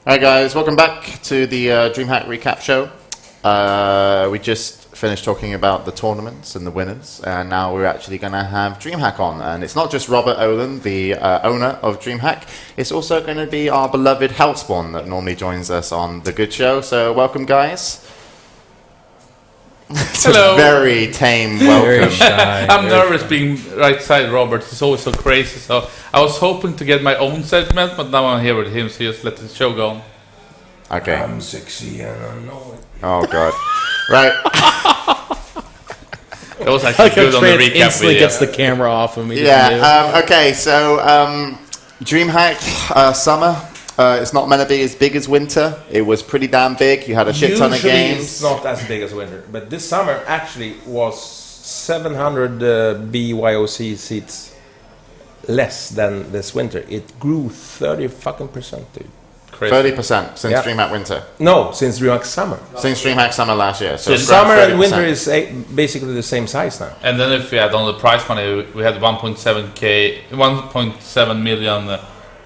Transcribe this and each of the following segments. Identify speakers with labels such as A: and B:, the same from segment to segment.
A: Hi guys, welcome back to the DreamHack recap show. We just finished talking about the tournaments and the winners, and now we're actually going to have DreamHack on. And it's not just Robert Ohlén, the owner of DreamHack, it's also going to be our beloved Hellspawn that normally joins us on The Good Show. So welcome guys. It's
B: Hello.
A: a very tame welcome.
C: Very shy.
B: I'm nervous being right side Robert. He's always so crazy. So I was hoping to get my own segment, but now I'm here with him, so just let the show go on.
A: Okay.
C: I'm sexy and I know it.
A: Oh god. Right.
B: That was actually good on the recap
C: instantly
B: video.
C: gets the camera off of me.
A: Yeah. Okay. So DreamHack summer. It's not meant to be as big as winter. It was pretty damn big. You had a shit ton of games.
D: It's not as big as winter, but this summer actually was 700 BYOC seats less than this winter. It grew 30%, dude.
B: Crazy.
A: 30% since DreamHack winter.
D: No, since DreamHack summer.
A: Since DreamHack summer last year. So
D: So summer and winter is basically the same size now.
B: And then if we add on the prize money, we had 1.7 million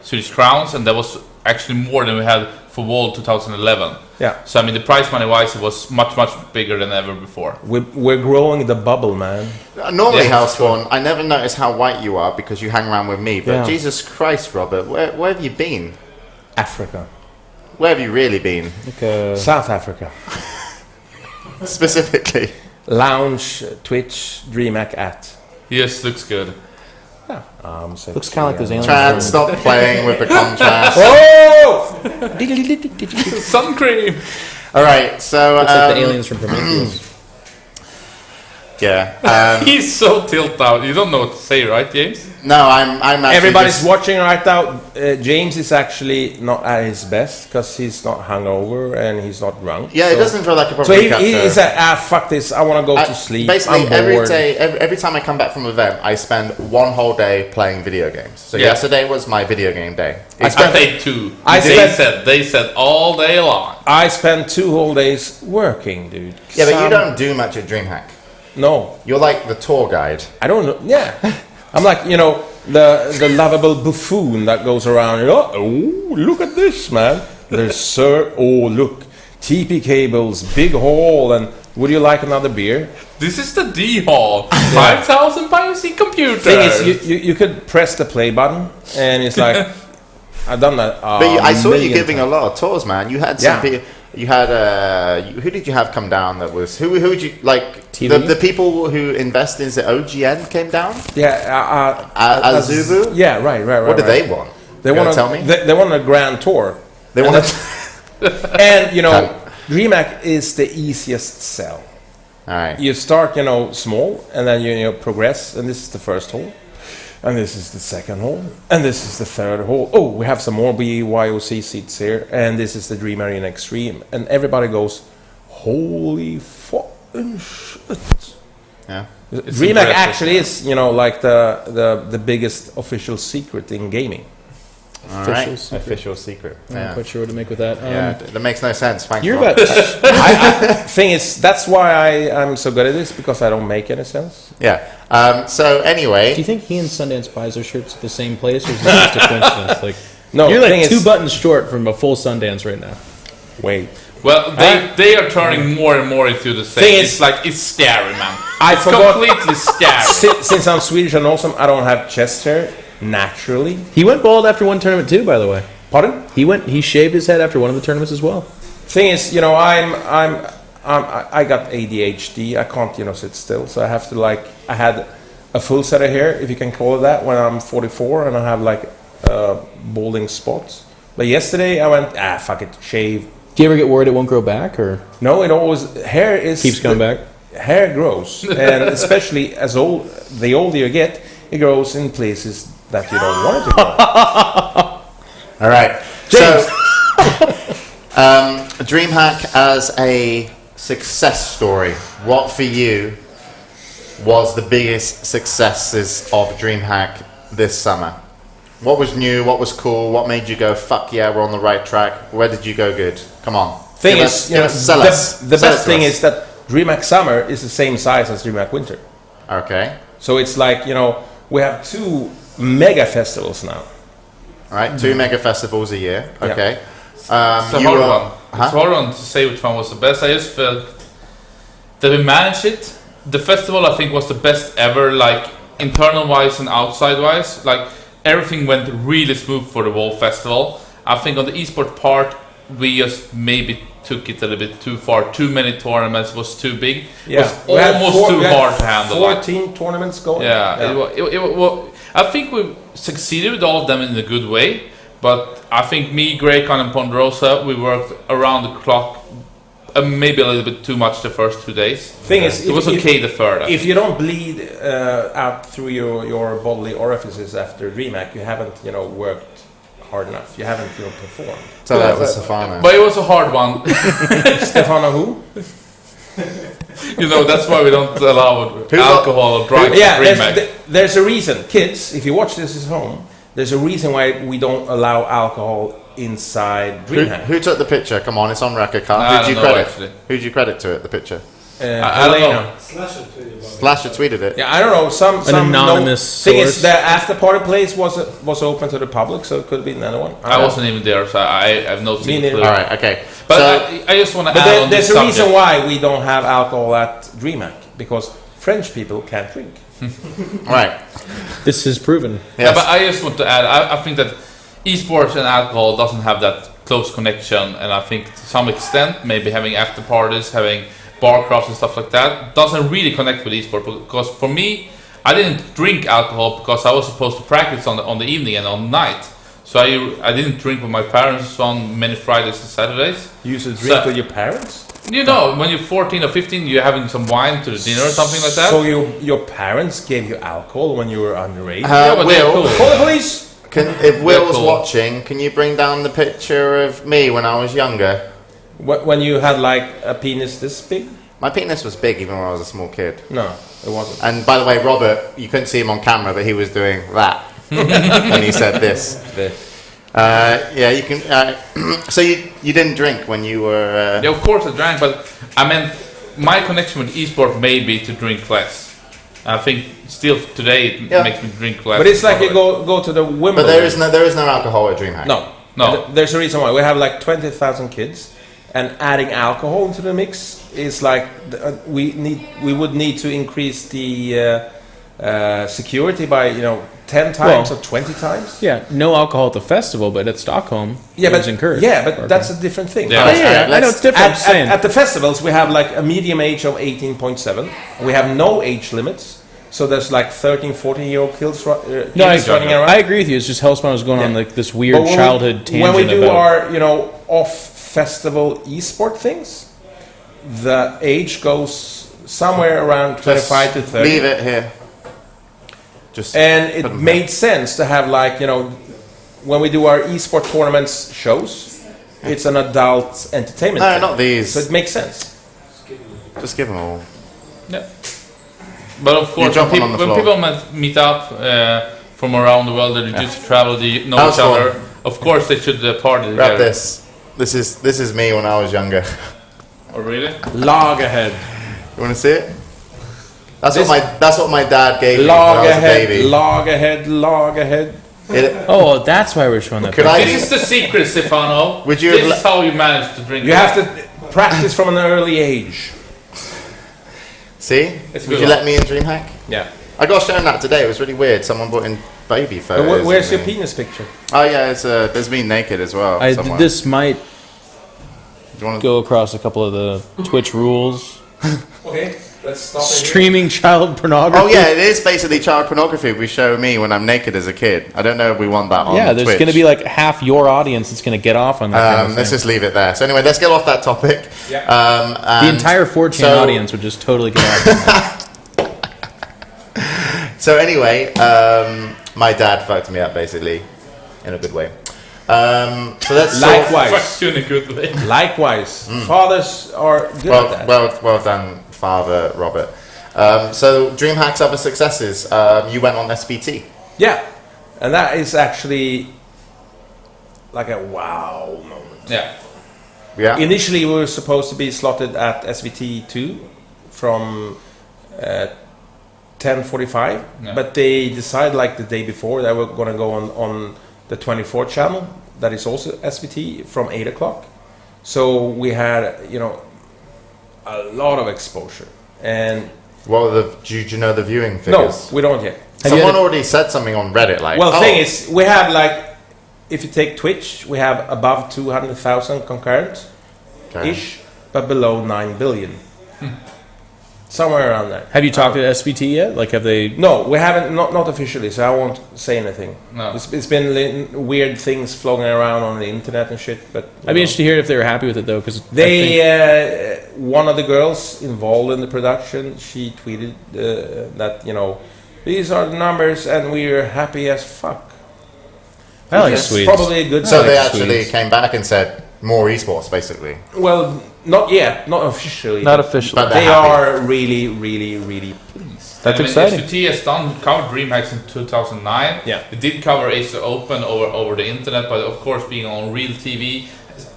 B: Swedish crowns, and that was actually more than we had for World 2011.
D: Yeah.
B: So I mean, the prize money wise, it was much bigger than ever before.
D: We're growing the bubble, man.
A: Normally,
B: Yeah.
A: Hellspawn, I never notice how white you are because you hang around with me. But
D: Yeah.
A: Jesus Christ, Robert, where have you been?
D: Africa.
A: Where have you really been?
D: South Africa.
A: Specifically.
D: Lounge, Twitch, DreamHack at.
B: Yes, looks good.
C: Looks kind of like those aliens.
A: Trans, stop playing with the contrast.
D: Oh!
B: Sun cream.
A: All right, so
C: Looks like the aliens from Prometheus.
A: yeah.
B: He's so tilted out. You don't know what to say, right, James?
A: No, I'm actually
D: Everybody's
A: just-
D: watching right now. James is actually not at his best because he's not hungover and he's not drunk.
A: Yeah, it doesn't feel like a proper
D: So
A: recap show.
D: he's like, fuck this, I want to go to sleep.
A: Basically,
D: I'm
A: every
D: bored.
A: day, every time I come back from an event, I spend one whole day playing video games. So
B: Yeah.
A: yesterday was my video game day.
B: I played two.
D: I
B: They said all day long.
D: I spent 2 whole days working, dude.
A: Yeah, but you don't do much at DreamHack.
D: No,
A: You're like the tour guide.
D: I don't know. Yeah, I'm like, the lovable buffoon that goes around. Oh, look at this, man. There's look, TP cables, big hall, and would you like another beer?
B: This is the D Hall. 5,000 PIC computer.
D: Thing is, you could press the play button, and it's like, I've done that.
A: But I saw you
D: million
A: giving
D: times.
A: a lot of tours, man. You had some people. You had who did you have come down? That was who would you like?
C: TV?
A: The people who invest in the OGN came down.
D: Yeah,
A: Azubu.
D: Yeah, right.
A: What did they want?
D: They
A: You gonna
D: want
A: tell me.
D: They want a grand tour.
A: They
D: And
A: want.
D: And
A: Come.
D: DreamHack is the easiest sell.
A: All right.
D: You start, small, and then you progress. And this is the first hole, and this is the second hole, and this is the third hole. Oh, we have some more BYOC seats here, and this is the Dream Arena Extreme, and everybody goes, "Holy fucking shit!"
A: Yeah.
D: DreamHack
B: impressive.
D: actually is, like the biggest official secret in gaming.
A: All right.
C: Official secret.
A: Official secret.
C: I'm not
A: Yeah.
C: quite sure what to make with that.
A: Yeah. That makes no sense. Thanks.
C: You're
A: Rob.
C: about.
D: Thing is, that's why I'm so good at this, because I don't make any sense.
A: Yeah. So
C: Do
A: anyway,
C: you think he and Sundance buys their shirts at the same place, or is this just a coincidence? Like,
D: No,
C: you're
D: thing
C: like
D: is-
C: 2 buttons short from a full Sundance right now.
D: Wait.
B: Well, they are turning more and more into the same.
D: Thing
B: It's
D: is-
B: like, it's scary, man.
D: I
B: It's
D: forgot-
B: completely scary.
D: Since I'm Swedish and awesome, I don't have chest hair naturally.
C: He went bald after one tournament too, by the way.
D: Pardon?
C: He shaved his head after one of the tournaments as well.
D: Thing is, I got ADHD. I can't, sit still. So I have to I had a full set of hair, if you can call it that, when I'm 44, and I have balding spots. But yesterday I went, fuck it, shave.
C: Do you ever get worried it won't grow back, or
D: No, it always hair is
C: keeps coming back?
D: Hair grows, and especially the older you get, it grows in places that you don't want it to grow.
A: all right.
D: James.
A: So, DreamHack as a success story. What for you was the biggest successes of DreamHack this summer? What was new? What was cool? What made you go, fuck yeah, we're on the right track? Where did you go good? Come on.
D: Thing
A: Give
D: is,
A: us-
D: you know,
A: sell
D: the,
A: us.
D: the
A: Sell it
D: best
A: to
D: thing
A: us.
D: is that DreamHack Summer is the same size as DreamHack Winter.
A: Okay.
D: So it's like, we have 2 mega festivals now.
A: All right. 2 mega festivals a year. Okay.
B: It's a
A: you
B: hard
A: were-
B: one.
A: Huh?
B: It's a hard one to say which one was the best. I just felt that we managed it. The festival, I think, was the best ever, like internal-wise and outside-wise. Like everything went really smooth for the whole festival. I think on the esport part, we just maybe took it a little bit too far. Too many tournaments was too big.
D: Yeah,
B: It was almost too hard to handle.
D: 14 tournaments going.
B: Yeah, I think we succeeded with all of them in a good way, but I think me, Graycon, and Ponderosa, we worked around the clock, maybe a little bit too much the first 2 days.
D: Thing is,
B: It was okay the third. I
D: if
B: think.
D: you don't bleed out through your bodily orifices after DreamHack, you haven't worked hard enough. You haven't performed.
A: So that was Stefano.
B: But it was a hard one.
D: Stefano who?
B: That's why we don't allow
A: Who
B: alcohol or drugs
D: Yeah,
B: at DreamHack.
D: there's a reason. Kids, if you watch this at home, there's a reason why we don't allow alcohol inside DreamHack.
A: Who took the picture? Come on, it's on record card.
B: I
A: Who'd you
B: don't know,
A: credit?
B: actually.
A: Who'd you credit to it? The picture.
B: I don't
D: Elena.
B: know.
A: Slasher tweeted it.
D: Yeah, I don't know. Some
C: anonymous
D: thing is
C: source.
D: the after party place was open to the public, so it could be another one.
B: I wasn't even there, so I have no
D: Me neither.
B: clue.
A: All right, okay.
B: But
A: so,
B: I just want to
D: But
B: add on
D: there's
B: this
D: a reason
B: subject.
D: why we don't have alcohol at DreamHack, because French people can't drink.
A: right.
C: This is proven.
B: Yeah,
A: Yes.
B: but I just want to add, I think that esports and alcohol doesn't have that close connection, and I think to some extent, maybe having after parties, having bar crawls and stuff like that, doesn't really connect with esports. Because for me, I didn't drink alcohol because I was supposed to practice on the evening and on the night. So I didn't drink with my parents on many Fridays and Saturdays.
D: You used to drink
B: So-
D: with your parents?
B: When you're 14 or 15, you're having some wine to the dinner or something like that.
D: So your parents gave you alcohol when you were underage?
B: Yeah, but they're
A: Will,
B: cool.
D: Call the police!
A: if Will's
B: cool.
A: watching, can you bring down the picture of me when I was younger?
D: When you had like a penis this big?
A: My penis was big even when I was a small kid.
D: No, it wasn't.
A: And by the way, Robert, you couldn't see him on camera, but he was doing that when he said this. Yeah, you can. So you didn't drink when you were.
B: Yeah, of course I drank, but I meant my connection with esport may be to drink less. I think still today it
A: Yeah.
B: makes me drink less.
D: But it's like you go to the Wimbledon.
A: But there is no alcohol at DreamHack.
D: No.
B: No.
D: There's a reason why. We have like 20,000 kids, and adding alcohol into the mix is like we would need to increase the security by 10 times
C: Well,
D: or 20 times.
C: Yeah, no alcohol at the festival, but at Stockholm,
D: Yeah,
C: it
D: but
C: was encouraged.
D: that's a different thing.
B: Yeah.
A: Alright,
C: Yeah,
A: alright,
C: I know
A: let's-
C: it's different. I'm saying.
D: At the festivals, we have like a medium age of 18.7. We have no age limits. So there's like 13, 14-year-old kids,
C: no,
D: kids running around.
C: I agree with you. It's just Hellspawn was going on
D: Yeah.
C: like this
D: But
C: weird
D: when
C: childhood
D: we,
C: tangent
D: when we do
C: about.
D: our off-festival esport things, the age goes somewhere around 25 to 30.
A: Leave it here. Just
D: And
A: put
D: it
A: them
D: made sense to have like when we do our esport tournaments shows, it's an adult entertainment.
A: No,
D: thing.
A: not these.
D: So it makes sense.
A: Just give them all.
B: Yeah. But of course,
A: jumping on the
B: when
A: floor.
B: people meet up from around the world, they just travel, they know
A: How's
B: each other. Of course, they should party
A: Grab
B: together.
A: this. This is me when I was younger.
B: Oh, really?
D: Log ahead.
A: You want to see it? That's what my dad gave me when
D: Log
A: I was a
D: ahead.
A: baby.
D: Log ahead. Log ahead.
C: Oh, that's why we're showing that.
A: Could
C: picture.
A: I-
B: This is the secret, Stefano.
A: Would you
B: This
A: have
B: is how you manage to drink.
D: You have to practice from an early age.
A: See?
B: It's
A: Would
B: good
A: you
B: one.
A: let me in DreamHack?
D: Yeah.
A: I got shown that today. It was really weird. Someone brought in baby photos.
D: Where's
A: of
D: your
A: me.
D: penis picture?
A: Oh yeah, there's me naked as well. somewhere.
C: This might
A: Do you want to
C: go across a couple of the Twitch rules.
D: Okay, let's stop
C: Streaming child pornography.
A: Oh yeah, it is basically child pornography. If we show me when I'm naked as a kid. I don't know if we want that on
C: Yeah, there's
A: Twitch.
C: going to be like half your audience that's going to get off on that kind of
A: Let's
C: thing.
A: just leave it there. So anyway, let's get off that topic.
D: Yeah.
C: The entire 4chan
A: so-
C: audience would just totally get off.
A: So anyway, my dad fucked me up basically, in a good way. So that's
D: Likewise.
B: Fuck you in a good way.
D: Likewise, fathers are good at that.
A: well done, Father Robert. So DreamHack's other successes. You went on SVT.
D: Yeah, and that is actually like a wow moment.
B: Yeah.
A: Yeah.
D: Initially, we were supposed to be slotted at SVT2 from 10:45,
B: Yeah.
D: but they decided like the day before that we're going to go on the 24th channel, that is also SVT from 8 o'clock. So we had, a lot of exposure. And
A: do you know the viewing
D: no,
A: figures?
D: we don't yet.
A: Someone already said something on Reddit, like,
D: Well, the thing is, we have if you take Twitch, we have above 200,000 concurrent ish, but below 9 billion. Somewhere around there.
C: Have you talked to SVT yet? Like, have they?
D: No, we haven't. Not officially, so I won't say anything.
B: No.
D: It's been weird things floating around on the internet and shit. But
C: I'd be interested to hear if they were happy with it though, because
D: one of the girls involved in the production, she tweeted that these are the numbers and we're happy as fuck.
C: I like
D: It's
C: Swedes.
D: probably a good.
A: So
C: like
A: they actually
C: Swedes.
A: came back and said more esports, basically.
D: Well, not yet, not officially.
C: Not officially.
A: But they're
D: They
A: happy.
D: are really, really, really pleased.
C: That's
B: I mean,
C: exciting.
B: SVT has covered DreamHack in 2009.
D: Yeah.
B: They did cover Acer Open over the internet, but of course, being on real TV,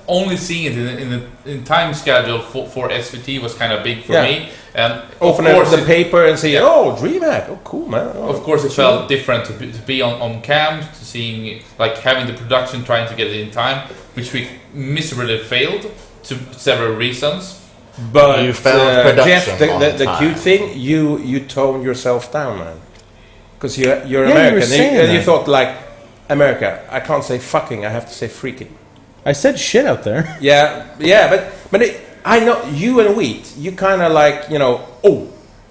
B: only seeing it in time schedule for SVT was kind of big for me. And
D: Open
B: of
D: up
B: course,
D: the paper and say, "Oh, DreamHack! Oh, cool, man!" Oh,
B: of course, it felt different to be on cam, to seeing having the production trying to get it in time, which we miserably failed to several reasons.
D: But
A: You failed production
D: Jeff, the
A: on
D: cute
A: time.
D: thing, you toned yourself down, man, because you're
C: you were
D: American,
C: saying
D: and you
C: that.
D: thought America. I can't say fucking. I have to say freaking.
C: I said shit out there.
D: Yeah, but I know you and Wheat. You kind of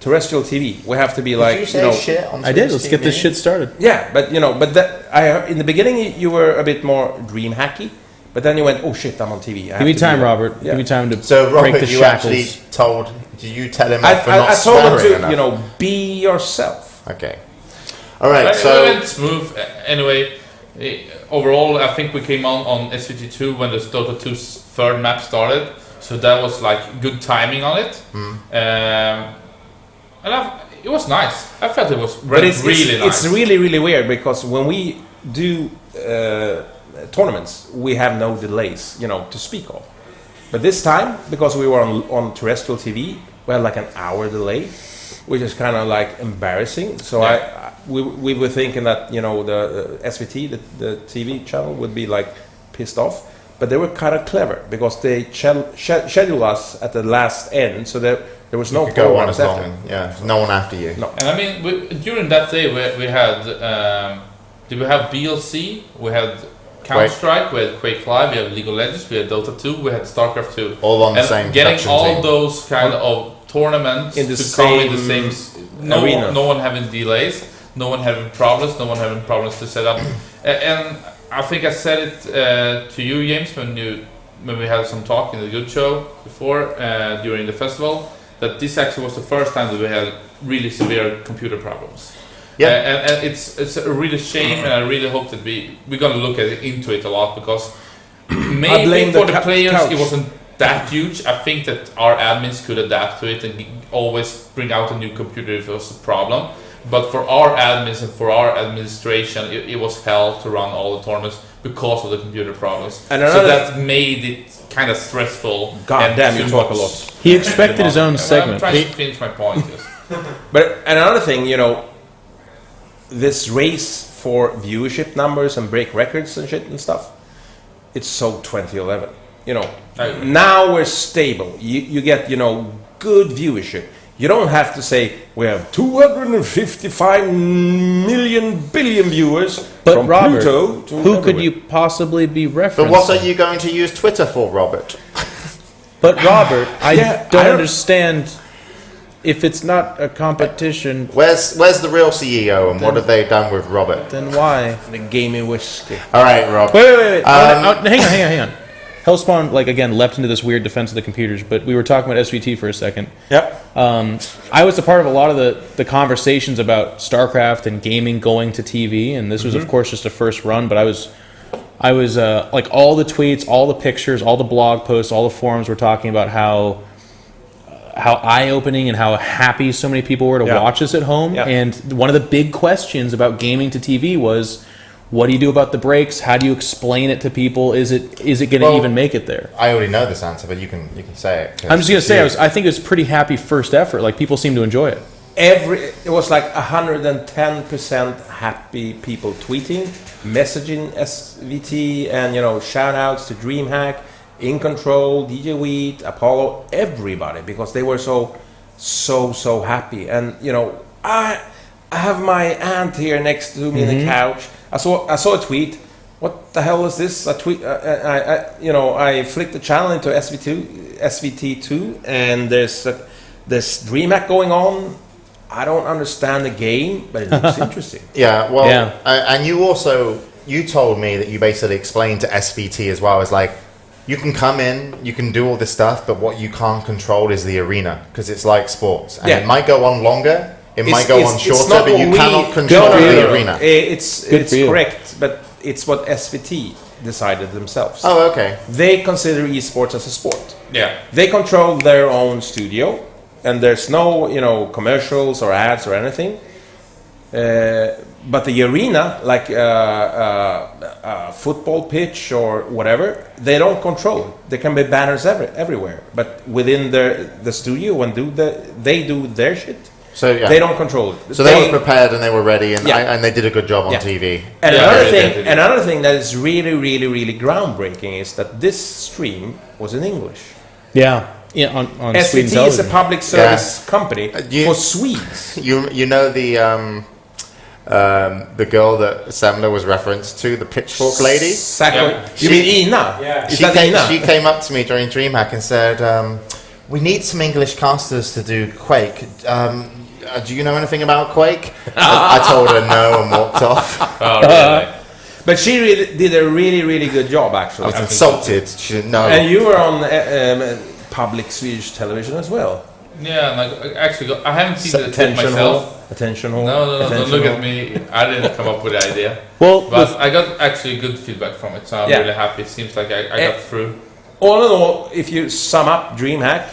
D: terrestrial TV. We have to be
A: Did you say shit on
C: I did.
A: Twitch
C: Let's get this
A: TV?
C: shit started.
D: Yeah, but in the beginning you were a bit more dream hacky, but then you went, oh shit, I'm on TV.
C: Give me time, Robert.
D: Yeah.
C: Give me time to
A: So,
C: break
A: Robert,
C: the
A: you
C: shackles.
A: actually did you tell him
D: I
A: off for not
D: told him
A: swearing
D: to,
A: enough?
D: be yourself.
A: Okay. All right,
B: It
A: so...
B: went smooth. Anyway, overall, I think we came on SVT2 when the Dota 2's third map started, so that was good timing on it. It was nice. I felt it was really nice.
D: It's really, really weird because when we do tournaments, we have no delays, to speak of. But this time, because we were on terrestrial TV, we had an hour delay, which is kind of embarrassing. So we were thinking that the SVT, the TV channel, would be pissed off, but they were kind of clever because they scheduled us at the last end, so there was no
A: go on
D: programs
A: as
D: after.
A: long. Yeah, no one after you.
D: No.
B: And I mean, during that day, we had did we have BLC? We had Counter Strike. We had Quake Live. We had League of Legends. We had Dota 2. We had StarCraft 2.
A: All on the
B: And
A: same
B: getting
A: production
B: all
A: team.
B: those kind of tournaments
D: In the
B: to come in the
D: same
B: same
D: arena.
B: no one having delays, no one having problems, no one having problems to set up. And I think I said it to you, James, when we had some talk in the Good Show before during the festival, that this actually was the first time that we had really severe computer problems.
A: Yeah.
B: And it's a really shame, and I really hope that we're gonna look into it a lot, because maybe
D: blame
B: for
D: the
B: the players
D: couch.
B: it wasn't that huge. I think that our admins could adapt to it and always bring out a new computer if it was a problem. But for our admins and for our administration, it was hell to run all the tournaments because of the computer problems.
D: And
B: So
D: another-
B: that made it kind of stressful.
D: God
B: and
D: damn, you
B: too
D: talk a
B: much.
D: lot.
C: He expected his own
B: I'm
C: segment.
B: trying to finish my point. Yes.
D: And another thing, this race for viewership numbers and break records and shit and stuff, it's so 2011.
B: I agree.
D: Now we're stable. You get, good viewership. You don't have to say we have 255 billion viewers
C: But
D: from
C: Robert,
D: Pluto to
C: who could
D: everywhere.
C: you possibly be referencing?
A: But what are you going to use Twitter for, Robert?
C: But Robert, I
D: Yeah,
C: don't
D: I don't-
C: understand. If it's not a competition,
A: Where's the real CEO, and what have they done with Robert?
C: then why?
D: The gaming whiskey.
A: All right, Rob.
C: Wait. Hang on. Hellspawn, again, leapt into this weird defense of the computers, but we were talking about SVT for a second.
D: Yep.
C: I was a part of a lot of the conversations about StarCraft and gaming going to TV, and this was, of course, just a first run, but I was all the tweets, all the pictures, all the blog posts, all the forums were talking about how eye-opening and how happy so many people were to
D: Yeah.
C: watch us at home.
D: Yeah.
C: And one of the big questions about gaming to TV was, what do you do about the breaks? How do you explain it to people? Is it going to
A: Well,
C: even make it there?
A: I already know this answer, but you can say it. 'cause
C: I'm just going to say,
A: you-
C: I think it was pretty happy first effort. People seem to enjoy it.
D: It was 110% happy people tweeting. messaging SVT, and shout outs to DreamHack, Incontrol, DJ Wheat, Apollo, everybody, because they were so happy. And I have my aunt here next to me in the couch. I saw a tweet. What the hell is this? I flicked the channel into SVT2, and there's DreamHack going on. I don't understand the game, but it looks interesting.
A: Yeah, well, and you told me that you basically explained to SVT as well, as like, you can come in, you can do all this stuff, but what you can't control is the arena, because it's like sports. And it might go on longer, it might go on shorter, but you cannot control the arena.
D: It's correct, but it's what SVT decided themselves.
A: Oh, okay.
D: They consider esports as a sport.
B: Yeah.
D: They control their own studio, and there's no, commercials or ads or anything. But the arena, like a football pitch or whatever, they don't control it. There can be banners everywhere, but within the studio, when they do their shit,
A: so
D: they don't control it.
A: So they were prepared and they were ready, and they did a good job on TV.
D: And another thing that is really, really, really groundbreaking is that this stream was in English.
C: Yeah, on Sweden
D: SVT is a
C: television.
D: public service company for Swedes.
A: You know the girl that Semmler was referenced to, the pitchfork lady?
D: You mean Ina? Yeah.
A: She came up to me during DreamHack and said, we need some English casters to do Quake. Do you know anything about Quake? I told her no and walked off.
B: Oh, really?
D: But she did a really, really good job, actually.
A: I was insulted. She didn't know.
D: And you were on public Swedish television as well.
B: Yeah, I haven't seen the tip myself.
D: Attention hall.
B: No, don't look at me. I didn't come up with the idea.
C: Well,
B: but I got actually good feedback from it, so I'm really happy. It seems like I got through.
D: All in all, if you sum up DreamHack,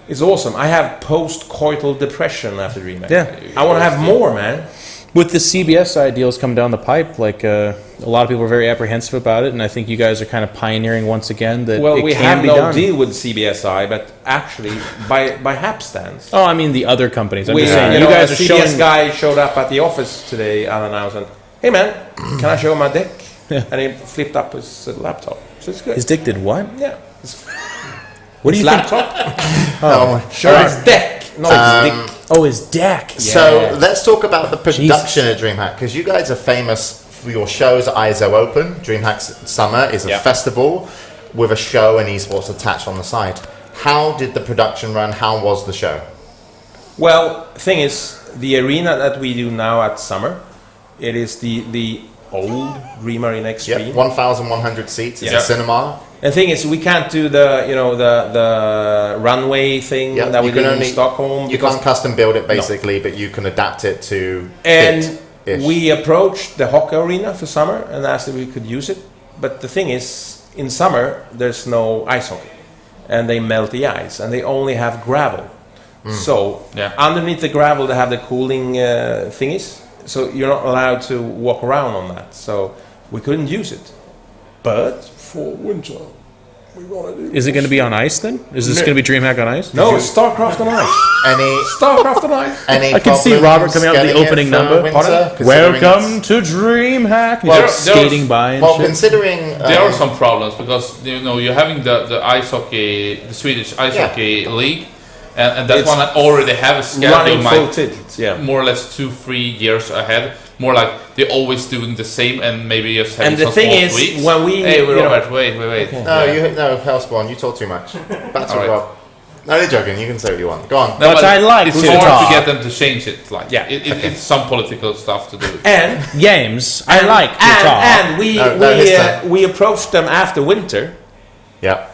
D: it's awesome. I have post-coital depression after DreamHack.
C: Yeah.
D: I want to have more, man.
C: With the CBS ideals coming down the pipe, like a lot of people are very apprehensive about it, and I think you guys are kind of pioneering once again that
D: we
C: can
D: have
C: be
D: no
C: done.
D: deal with CBSI, but actually by hapstance.
C: Oh, I mean the other companies. I'm just saying,
D: you
C: guys are
D: CBS
C: showing.
D: guy showed up at the office today unannounced and, hey man, can I show my dick? And he flipped up his laptop. So it's good.
C: His dick did what?
D: Yeah.
C: What do you think?
D: Laptop? Show his dick, not his dick.
C: Oh, his deck.
A: So let's talk about the production at DreamHack, because you guys are famous for your shows at ISO Open. DreamHack Summer is a festival with a show and esports attached on the side. How did the production run? How was the show?
D: Well, thing is, the arena that we do now at Summer, it is the old Dream Arena Extreme.
A: Yep, 1,100 seats. It's a cinema.
D: The thing is, we can't do the runway thing that we did in Stockholm.
A: You can't custom build it basically, but you can adapt it to
D: And we approached the hockey arena for Summer and asked if we could use it. But the thing is, in summer there's no ice hockey, and they melt the ice, and they only have gravel. So underneath the gravel they have the cooling thingies. So you're not allowed to walk around on that. So we couldn't use it. But for winter, we're gonna do.
C: Is it going to be on ice then? Is this going to be DreamHack on ice?
D: No, it's StarCraft on ice. StarCraft on ice.
C: I can see Robert coming out with the opening number. Welcome to DreamHack.
B: Well,
C: skating by and shit.
A: Considering
B: there are some problems because you're having the ice hockey, the Swedish ice hockey league, and that one already have a schedule more or less 2-3 years ahead. More like they're always doing the same and maybe just having some small tweaks.
D: And the thing is, when we
B: Robert, wait.
A: Okay. No, Hellspawn, you talk too much. Back to Rob. No, you're joking. You can say what you want. Go on.
C: No, but I like
B: it's hard to get them to change it. Like, it's some political stuff to do.
D: And
C: games, I like to talk.
D: And we approached them after winter.
A: Yeah.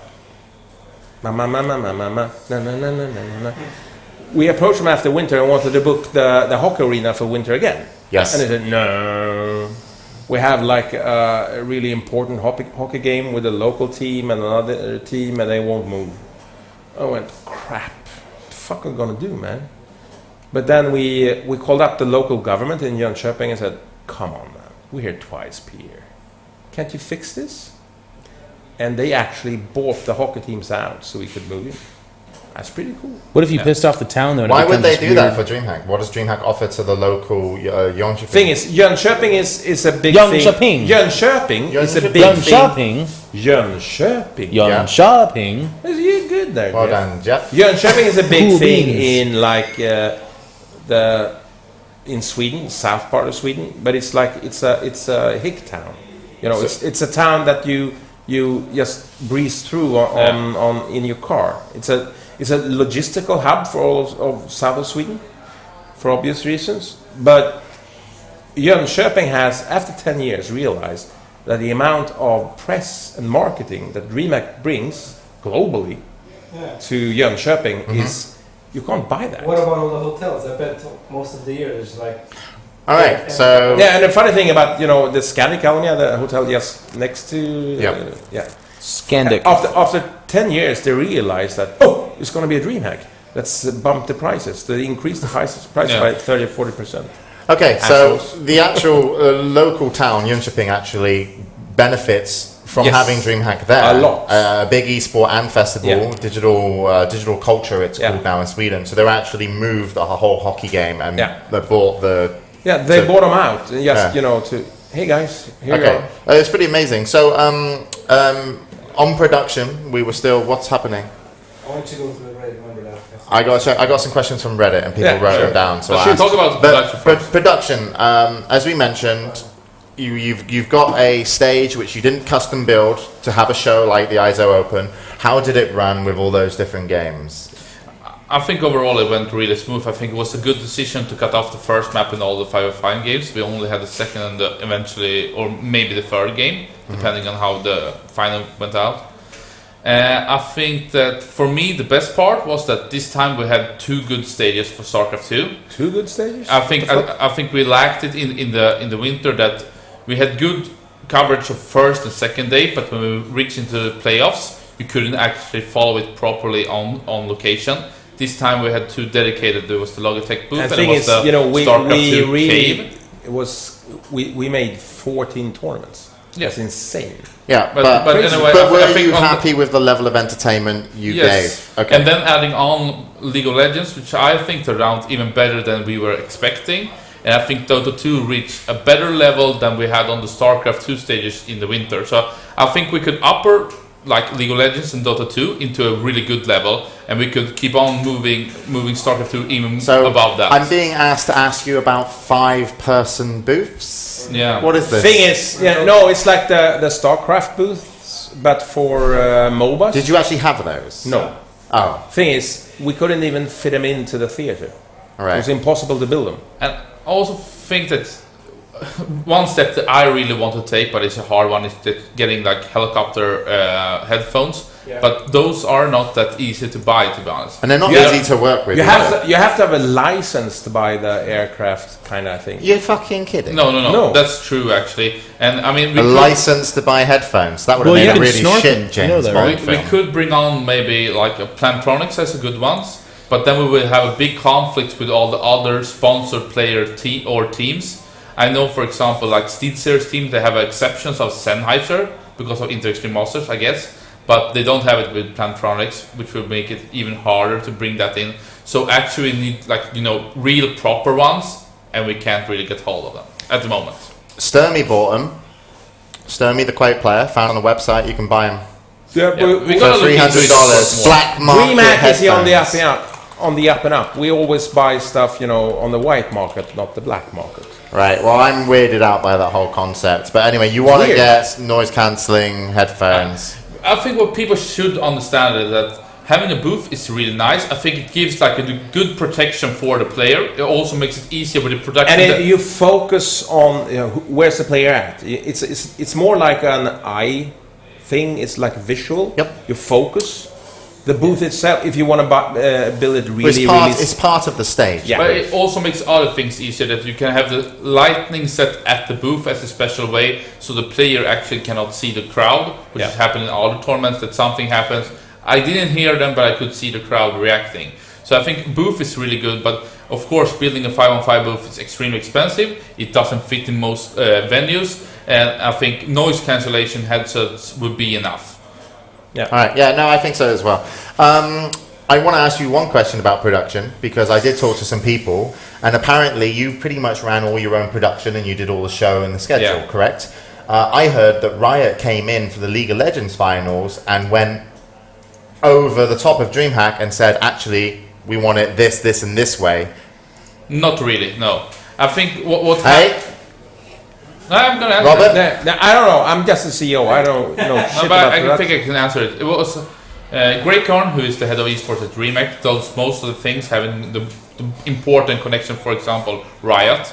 D: We approached them after winter and wanted to book the hockey arena for winter again.
A: Yes.
D: And they said, no. We have like a really important hockey game with a local team and another team, and they won't move. I went, crap. What the fuck are we going to do, man? But then we called up the local government in Jönköping and said, come on, man. We're here twice per year. Can't you fix this? And they actually bought the hockey teams out so we could move in. That's pretty cool.
C: What if you pissed off the town though? And
A: Why
C: it
A: would
C: becomes
A: they
C: this
A: do that
C: weird-
A: for DreamHack? What does DreamHack offer to the local Jönköping?
D: Thing is, Jönköping is a big
C: Jönköping.
D: thing. Jönköping is a big thing.
C: Jönköping.
D: Jönköping.
C: Jönköping.
D: You're good there.
A: Well
D: Jeff.
A: done, Jeff.
D: Jönköping is a big
C: Cool
D: thing
C: beans.
D: in like in Sweden, south part of Sweden, but it's like it's a hick town. You know, it's a town that you just breeze through on in your car. It's a logistical hub for all of south of Sweden, for obvious reasons. But Jönköping has, after 10 years, realized that the amount of press and marketing that DreamHack brings globally to Jönköping is, you can't buy that.
E: What about all the hotels? I bet most of the year there's like...
A: All right, so
D: Yeah, and the funny thing about, the Scandic Almia, the hotel just next to...
C: Scandic.
D: After 10 years, they realized that, it's going to be a DreamHack. Let's bump the prices. They increase the prices by 30 or 40%.
A: okay, so
D: Assholes.
A: the actual local town, Jönköping, actually benefits from
D: Yes.
A: having DreamHack there.
D: A lot.
A: Big esport and festival,
D: Yeah.
A: digital culture. It's called now in Sweden. So they're actually moved the whole hockey game and they bought the.
D: Yeah, they
A: So-
D: bought them out, just,
A: Yeah.
D: to, hey guys, here you
A: Okay,
D: are.
A: it's pretty amazing. So on production, we were still. What's happening?
E: I want you to go to the right, remember that.
A: I got some questions from Reddit and people
D: Yeah,
A: wrote
D: sure.
A: them down. So
B: But
A: I
B: should we
A: asked.
B: talk about
A: But
B: production first?
A: production, as we mentioned, you've got a stage which you didn't custom build to have a show like the ISO Open. How did it run with all those different games?
B: I think overall it went really smooth. I think it was a good decision to cut off the first map in all the 5v5 games. We only had the second and eventually, or maybe the third game, depending on how the final went out. I think that for me the best part was that this time we had 2 good stages for StarCraft 2.
D: 2 good stages?
B: I think we lacked it in the winter, that we had good coverage of first and second day, but when we reached into the playoffs, you couldn't actually follow it properly on location. This time we had 2 dedicated. There was the Logitech booth
D: And
B: and
D: the
B: it
D: thing
B: was
D: is,
B: the StarCraft 2 cave.
D: it was, we made 14 tournaments.
B: Yeah.
D: That's insane.
A: Yeah,
B: But
A: but
B: anyway, I
A: were
B: think
A: you
B: on the-
A: happy with the level of entertainment you gave? Okay.
B: And then adding on League of Legends, which I think turned out even better than we were expecting. And I think Dota 2 reached a better level than we had on the StarCraft 2 stages in the winter. So I think we could upper like League of Legends and Dota 2 into a really good level, and we could keep on moving StarCraft 2 even
A: So
B: above that.
A: I'm being asked to ask you about 5-person booths.
B: Yeah.
A: What is this?
D: Thing is, it's like the StarCraft booths, but for MOBAs.
A: Did you actually have those?
D: No.
A: Oh,
D: Thing is, we couldn't even fit them into the theater.
A: all
D: It was
A: right.
D: impossible to build them.
B: And I also think that one step that I really want to take, but it's a hard one, is that getting like helicopter headphones.
E: Yeah.
B: But those are not that easy to buy, to be honest.
A: And they're not
D: Yeah.
A: easy to work with.
D: You
A: either.
D: have to have a license to buy the aircraft kind of thing.
A: You're fucking kidding.
B: No,
D: No.
B: that's true actually. And I mean, we
A: A
B: could,
A: license to buy headphones. That would have
C: Well, you
A: made a
C: can
A: really
C: snorkel.
A: shit
C: You know
A: James
C: that,
A: Bond
C: right?
B: we
A: film.
B: could bring on maybe like a Plantronics as a good ones, but then we will have a big conflict with all the other sponsored player teams. I know, for example, like SteelSeries team, they have exceptions of Sennheiser because of Inter Extreme Masters, I guess, but they don't have it with Plantronics, which will make it even harder to bring that in. So actually, we need like real proper ones, and we can't really get hold of them at the moment.
A: Sturmy bought them. Sturmy, the Quake player, found on the website. You can buy them
D: Yeah,
B: Yeah, we
A: for
B: gotta look into it
A: $300.
B: more.
A: Black market
D: DreamHack is on the up
A: headphones.
D: and up. On the up and up. We always buy stuff, on the white market, not the black market.
A: Right. Well, I'm weirded out by that whole concept. But anyway, you want to
D: Weird.
A: get noise cancelling headphones.
B: I think what people should understand is that having a booth is really nice. I think it gives like a good protection for the player. It also makes it easier with the production.
D: And you focus on where's the player at. It's more like an eye thing. It's like visual.
A: Yep.
D: You focus. The booth itself, if you want to build it
A: Well,
D: really,
A: it's part of the stage.
D: Yeah.
B: But it also makes other things easier, that you can have the lightning set at the booth as a special way, so the player actually cannot see the crowd, which has happened in all the tournaments, that something happens. I didn't hear them, but I could see the crowd reacting. So I think booth is really good, but of course building a 5-on-5 booth is extremely expensive. It doesn't fit in most venues, and I think noise cancellation headsets would be enough.
A: All right. Yeah. No, I think so as well. I want to ask you one question about production, because I did talk to some people, and apparently you pretty much ran all your own production and you did all the show and the schedule,
B: Yeah.
A: correct? I heard that Riot came in for the League of Legends finals and went over the top of DreamHack and said, actually, we want it this, and this way.
B: Not really, no. I think what
A: Hey,
B: No, I'm gonna answer
A: Robert?
D: I don't know. I'm just the CEO. I don't know
B: No,
D: shit
B: but
D: about
B: I
D: production.
B: think I can answer it. It was Greg Karn, who is the head of esports at DreamHack, does most of the things, having the important connection, for example, Riot.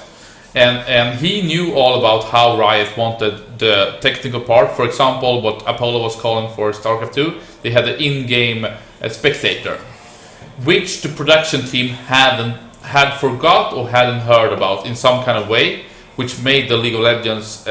B: And he knew all about how Riot wanted the technical part. For example, what Apollo was calling for StarCraft 2, they had the in-game spectator, which the production team had forgot or hadn't heard about in some kind of way, which made the League of Legends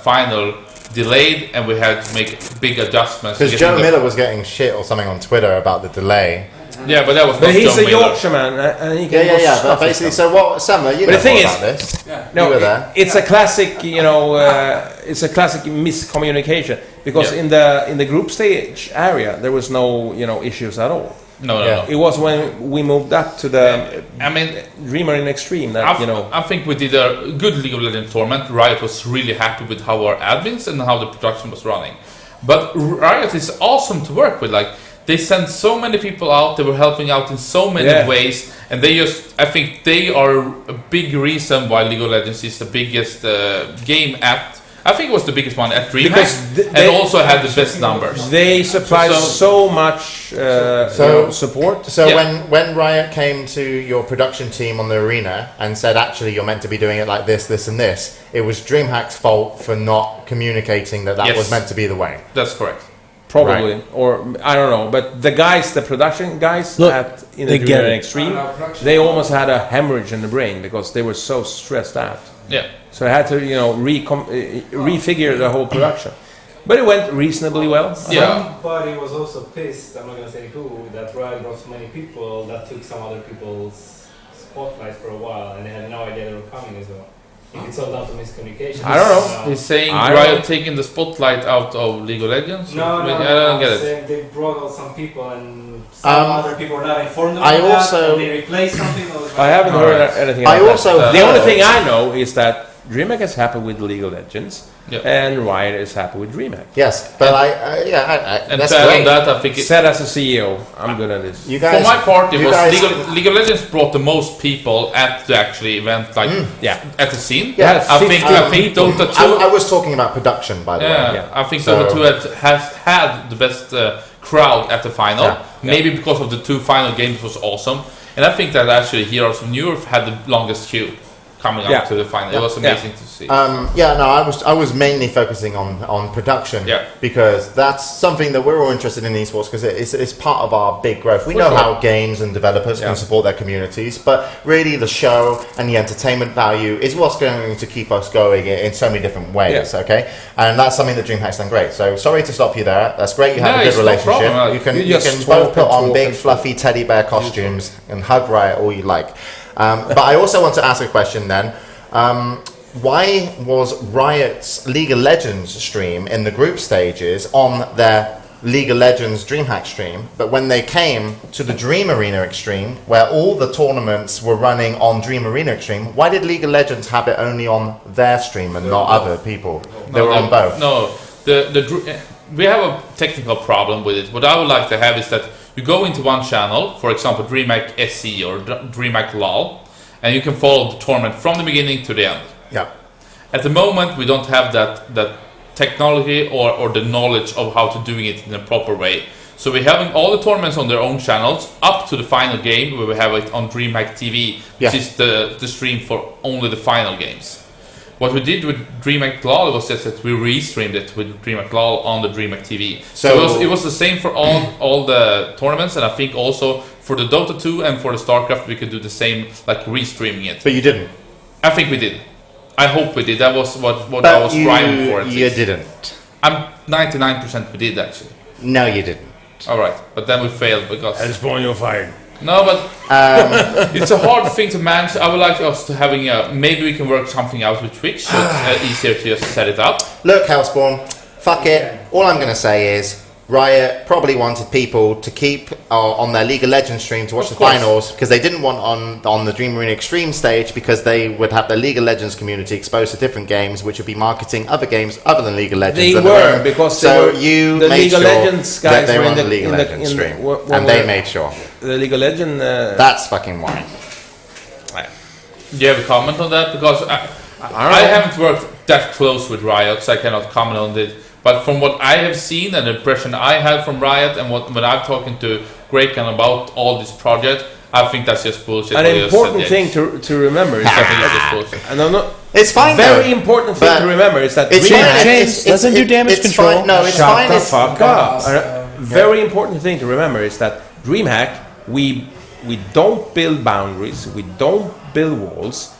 B: final delayed, and we had to make big adjustments.
A: because Joe Miller was getting shit or something on Twitter about the delay.
B: Yeah, but that was
D: But
B: not
D: he's
B: Joe
D: a
B: Miller.
D: Yorkshireman, and he can
A: Yeah.
D: go
A: But
D: stuff and
A: basically,
D: stuff.
A: so what, Semmler, you
D: But
A: know
D: the thing
A: more
D: is-
A: about this.
D: No,
A: You were there.
D: it's a classic, it's a classic miscommunication, because
B: Yeah.
D: in the group stage area there was no issues at all.
B: No.
D: It was when we moved up to the
B: I mean,
D: Dreamer in Extreme that
B: I think we did a good League of Legends tournament. Riot was really happy with how our admins and how the production was running. But Riot is awesome to work with. Like, they sent so many people out. They were helping out in so many ways, and I think they are a big reason why League of Legends is the biggest game at. I think it was the biggest one at DreamHack,
D: Because
B: and also had the best numbers.
D: they supply so much support.
A: So
B: Yeah.
A: when Riot came to your production team on the arena and said, actually, you're meant to be doing it like this, and this, it was DreamHack's fault for not communicating that
B: Yes.
A: was meant to be the way.
B: That's correct.
D: Probably, or I don't know, but the production guys
C: Look,
D: in
C: they
D: the
C: get
D: Dreamer
C: it.
D: Extreme, they almost had a hemorrhage in the brain because they were so stressed out.
B: Yeah.
D: So I had to, refigure the whole production. But it went reasonably well.
B: Yeah.
E: Somebody was also pissed, I'm not gonna say who, that Riot brought so many people that took some other people's spotlight for a while, and they had no idea they were coming as well. It's all down to miscommunication.
D: I don't know.
B: He's saying
D: I don't
B: Riot
D: know.
B: taking the spotlight out of League of Legends?
E: No,
B: I
E: no,
B: don't get
E: I'm
B: it.
E: saying they brought out some people and some other people were not informed about
A: I
E: that,
A: also-
E: and they replaced something.
D: I haven't heard anything
A: I
D: about
A: also
D: that. The only
A: heard-
D: thing I know is that DreamHack is happy with League of Legends,
B: Yeah.
D: and Riot is happy with DreamHack.
A: Yes, but
B: And
A: that's
B: to add on
A: great.
B: that, I think it,
D: Said as a CEO, I'm good at this.
A: You guys,
B: for my part, it
A: you
B: was
A: guys-
B: League of Legends brought the most people at the actually event, like
D: Yeah.
B: at the scene.
A: Yeah,
B: I think Dota 2.
A: I was talking about production, by the way.
B: Yeah, I think
A: So-
B: Dota 2 has had the best crowd at the final.
A: Yeah.
B: Maybe because of the two final games was awesome, and I think that actually Heroes of New Earth had the longest queue coming up
D: Yeah.
B: to the final. It was amazing to see.
A: I was mainly focusing on production,
B: Yeah.
A: because that's something that we're all interested in esports, because it's part of our big growth. We
B: For
A: know
B: sure.
A: how games and developers
D: Yeah.
A: can support their communities, but really the show and the entertainment value is what's going to keep us going in so many different ways.
D: Yeah.
A: Okay, and that's something that DreamHack's done great. So sorry to stop you there. That's great. You have
B: No,
A: a good
B: it's no
A: relationship.
B: problem.
A: You can
D: You
A: you
D: just
A: can
D: talk
A: both put
D: and
A: on
D: talk
A: big
D: and
A: fluffy teddy bear costumes and hug Riot all you like. But I also want to ask a question then. Why was Riot's League of Legends stream in the group stages on their League of Legends DreamHack stream, but when they came to the Dream Arena Extreme, where all the tournaments were running on Dream Arena Extreme, why did League of Legends have it only on their stream and not other people? They were on both.
B: No, we have a technical problem with it. What I would like to have is that you go into one channel, for example, DreamHack SC or DreamHack LOL, and you can follow the tournament from the beginning to the end.
A: Yeah.
B: At the moment, we don't have that technology or the knowledge of how to doing it in a proper way. So we're having all the tournaments on their own channels up to the final game, where we have it on DreamHack TV, which
A: Yeah.
B: is the stream for only the final games. What we did with DreamHack LOL was just that we restreamed it with DreamHack LOL on the DreamHack TV. So it was the same for all the tournaments, and I think also for the Dota 2 and for the StarCraft we could do the same, like restreaming it.
A: But you didn't.
B: I think we did. I hope we did. That was what
A: But
B: I was striving for. At
A: you
B: least.
A: didn't.
B: I'm 99% we did actually.
A: No, you didn't.
B: All right, but then we failed because
D: Hellspawn, you're fired.
B: no, but it's a hard thing to manage. I would like us to having maybe we can work something out with Twitch, so it's easier to just set it up.
A: Look, Hellspawn, fuck it. All I'm going to say is Riot probably wanted people to keep on their League of Legends stream to watch the finals because they didn't want on the Dream Arena Extreme stage because they would have the League of Legends community exposed to different games, which would be marketing other games other than League of Legends.
D: They were, because
A: so
D: they were,
A: you
D: the
A: made
D: League of
A: sure
D: Legends guys
A: that they
D: were
A: were
D: in
A: on
D: the
A: League of Legends stream, and they made sure.
D: The League of Legends.
A: That's fucking why.
B: Do you have a comment on that? Because I haven't worked that close with Riot, so I cannot comment on it. But from what I have seen and the impression I had from Riot, and when I'm talking to Graykan about all this project, I think that's just bullshit.
D: An important thing to remember is that
A: it's fine.
D: Very important thing to remember is that
C: James doesn't do damage control.
A: Fine. No, it's
D: Shut
A: fine.
D: the fuck up. Very important thing to remember is that DreamHack, we don't build boundaries, we don't build walls.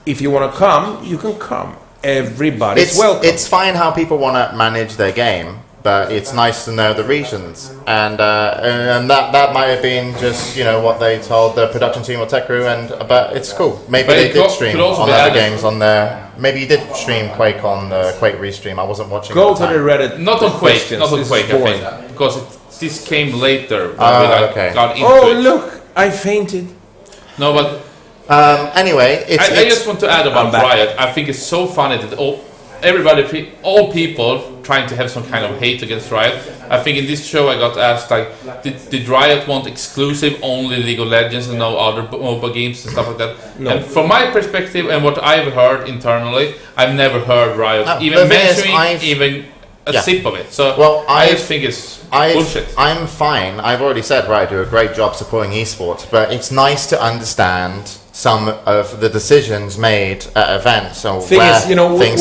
D: If you want to come, you can come. Everybody's welcome.
A: It's fine how people want to manage their game, but it's nice to know the reasons. And that might have been just what they told the production team or tech crew. But it's cool. Maybe they did stream on other games on there. Maybe you did stream Quake on the Quake restream. I wasn't watching.
D: Go to the Reddit.
B: Not on Quake. Not on Quake. I think because this came later. When we got into it.
D: Look, I fainted.
B: No, but.
A: Anyway,
B: I just want to add about Riot. I think it's so funny that all people trying to have some kind of hate against Riot. I think in this show I got asked did Riot want exclusive only League of Legends and no other mobile games and stuff like that? No. And from my perspective and what I've heard internally, I've never heard Riot even mentioning even a sip of it. So I just think it's bullshit.
A: I'm fine. I've already said Riot do a great job supporting esports, but it's nice to understand some of the decisions made at events or things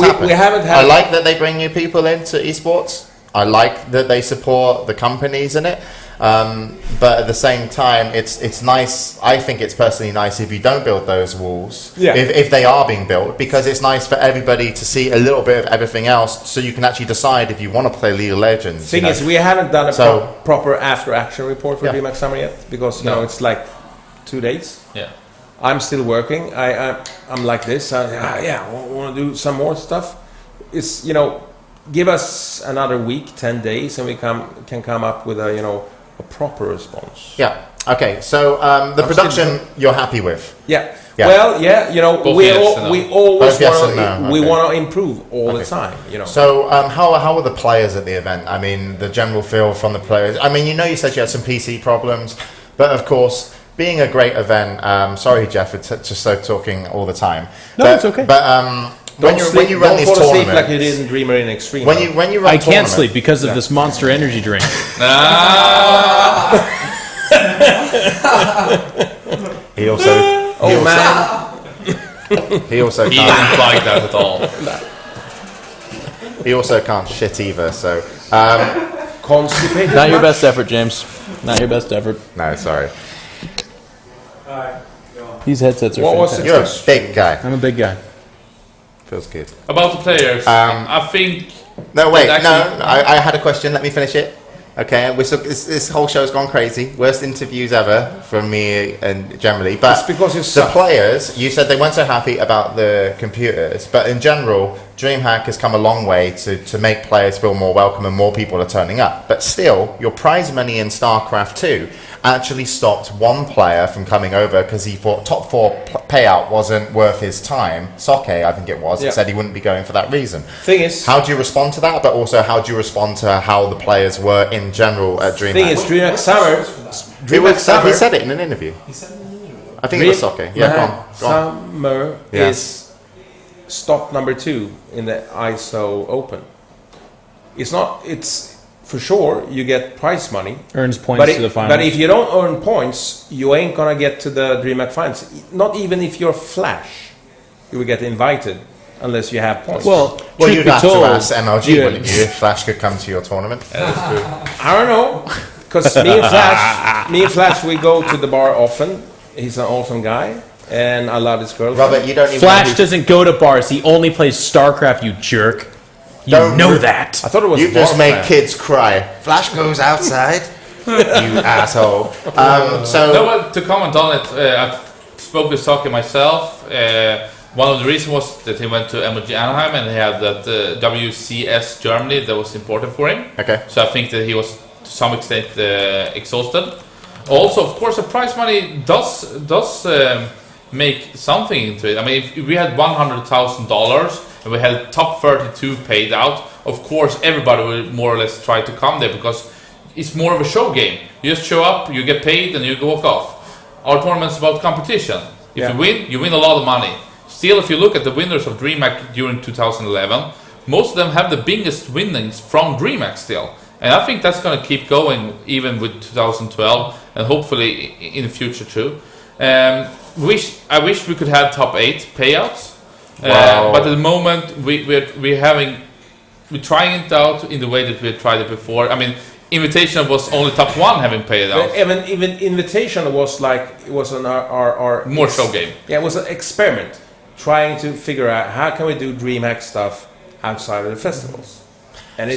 A: happen.
D: We haven't had.
A: I like that they bring new people into esports. I like that they support the companies in it. But at the same time, it's nice. I think it's personally nice if you don't build those walls.
D: Yeah.
A: If they are being built, because it's nice for everybody to see a little bit of everything else, so you can actually decide if you want to play League of Legends.
D: Thing is, we haven't done a proper after action report for DreamHack Summer yet because it's like 2 days.
B: Yeah.
D: I'm still working. I'm like this. I want to do some more stuff. It's give us another week, 10 days, and we can come up with a proper response.
A: Yeah. Okay. So the production you're happy with?
D: Yeah. Well, we always want to improve all the time.
A: So how were the players at the event? I mean, the general feel from the players. I mean, you said you had some PC problems, but of course. Being a great event, sorry Jeff, it's just so talking all the time.
C: No, it's okay.
A: But when you run these tournaments,
D: sleep like you did in Dream Arena Extreme.
A: When you run,
C: I can't sleep because of this Monster Energy drink.
A: He also. He also
B: he
A: can't.
B: didn't like that at all.
A: He also can't shit either. So.
D: Constipated.
C: Not your best effort, James. Not your best effort.
A: No, sorry.
C: These headsets are fantastic.
A: You're a big guy.
C: I'm a big guy.
A: Feels good.
B: About the players, I think...
A: No, wait, I had a question. Let me finish it. Okay, this whole show's gone crazy. Worst interviews ever from me and generally. But
D: it's because
A: the players, you said they weren't so happy about the computers. But in general, DreamHack has come a long way to make players feel more welcome and more people are turning up. But still, your prize money in StarCraft 2 actually stopped one player from coming over because he thought top 4 payout wasn't worth his time. Soke, I think it was, said he wouldn't be going for that reason.
D: Thing is,
A: how do you respond to that? But also, how do you respond to how the players were in general at DreamHack?
D: Thing is, DreamHack Summer.
A: He said it in an interview. I think it was Soke. Yeah, go on.
D: Summer is stop number 2 in the ISO Open. It's for sure you get prize money.
C: Earns points to the finals.
D: But if you don't earn points, you ain't gonna get to the DreamHack finals. Not even if you're Flash, you will get invited unless you have points.
A: Well, you'd have to ask MLG, wouldn't you, if Flash could come to your tournament?
D: I don't know, because me and Flash, we go to the bar often. He's an awesome guy, and I love his girlfriend.
A: Robert, you don't even
C: Flash doesn't go to bars. He only plays StarCraft, you jerk. You know that.
D: I thought it was.
A: You just make kids cry. Flash goes outside. You asshole.
B: To comment on it, I spoke with Soke myself. One of the reasons was that he went to MLG Anaheim and he had that WCS Germany that was important for him.
A: Okay.
B: So I think that he was to some extent exhausted. Also, of course, the prize money does make something into it. I mean, if we had $100,000 and we had top 32 paid out, of course, everybody will more or less try to come there because it's more of a show game. You just show up, you get paid, and you walk off. Our tournament's about competition. If you win a lot of money. Still, if you look at the winners of DreamHack during 2011, most of them have the biggest winnings from DreamHack still. And I think that's going to keep going even with 2012 and hopefully in the future too. I wish we could have top 8 payouts, but at the moment we're trying it out in the way that we tried it before. I mean, Invitation was only top 1 having paid out.
D: Even Invitation was on our
B: more show game.
D: Yeah, it was an experiment, trying to figure out how can we do DreamHack stuff outside of the festivals, and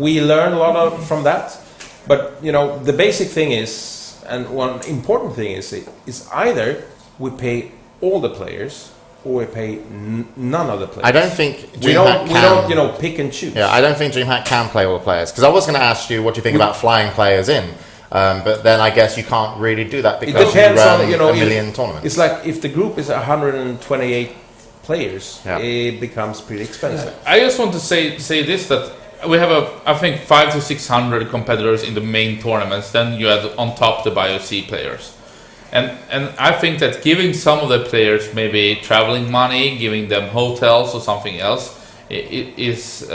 D: we learned a lot from that. But the basic thing is, and one important thing is either we pay all the players or we pay none of the players.
A: I don't think
D: we don't pick and choose.
A: Yeah, I don't think DreamHack can play all the players, because I was going to ask you what do you think about flying players in, but then I guess you can't really do that because
D: it depends
A: you run
D: on
A: a million tournaments.
D: It's like if the group is 128 players, it becomes pretty expensive.
B: I just want to say this, that we have I think 500 to 600 competitors in the main tournaments. Then you add on top the BioC players. And I think that giving some of the players maybe traveling money, giving them hotels or something else, is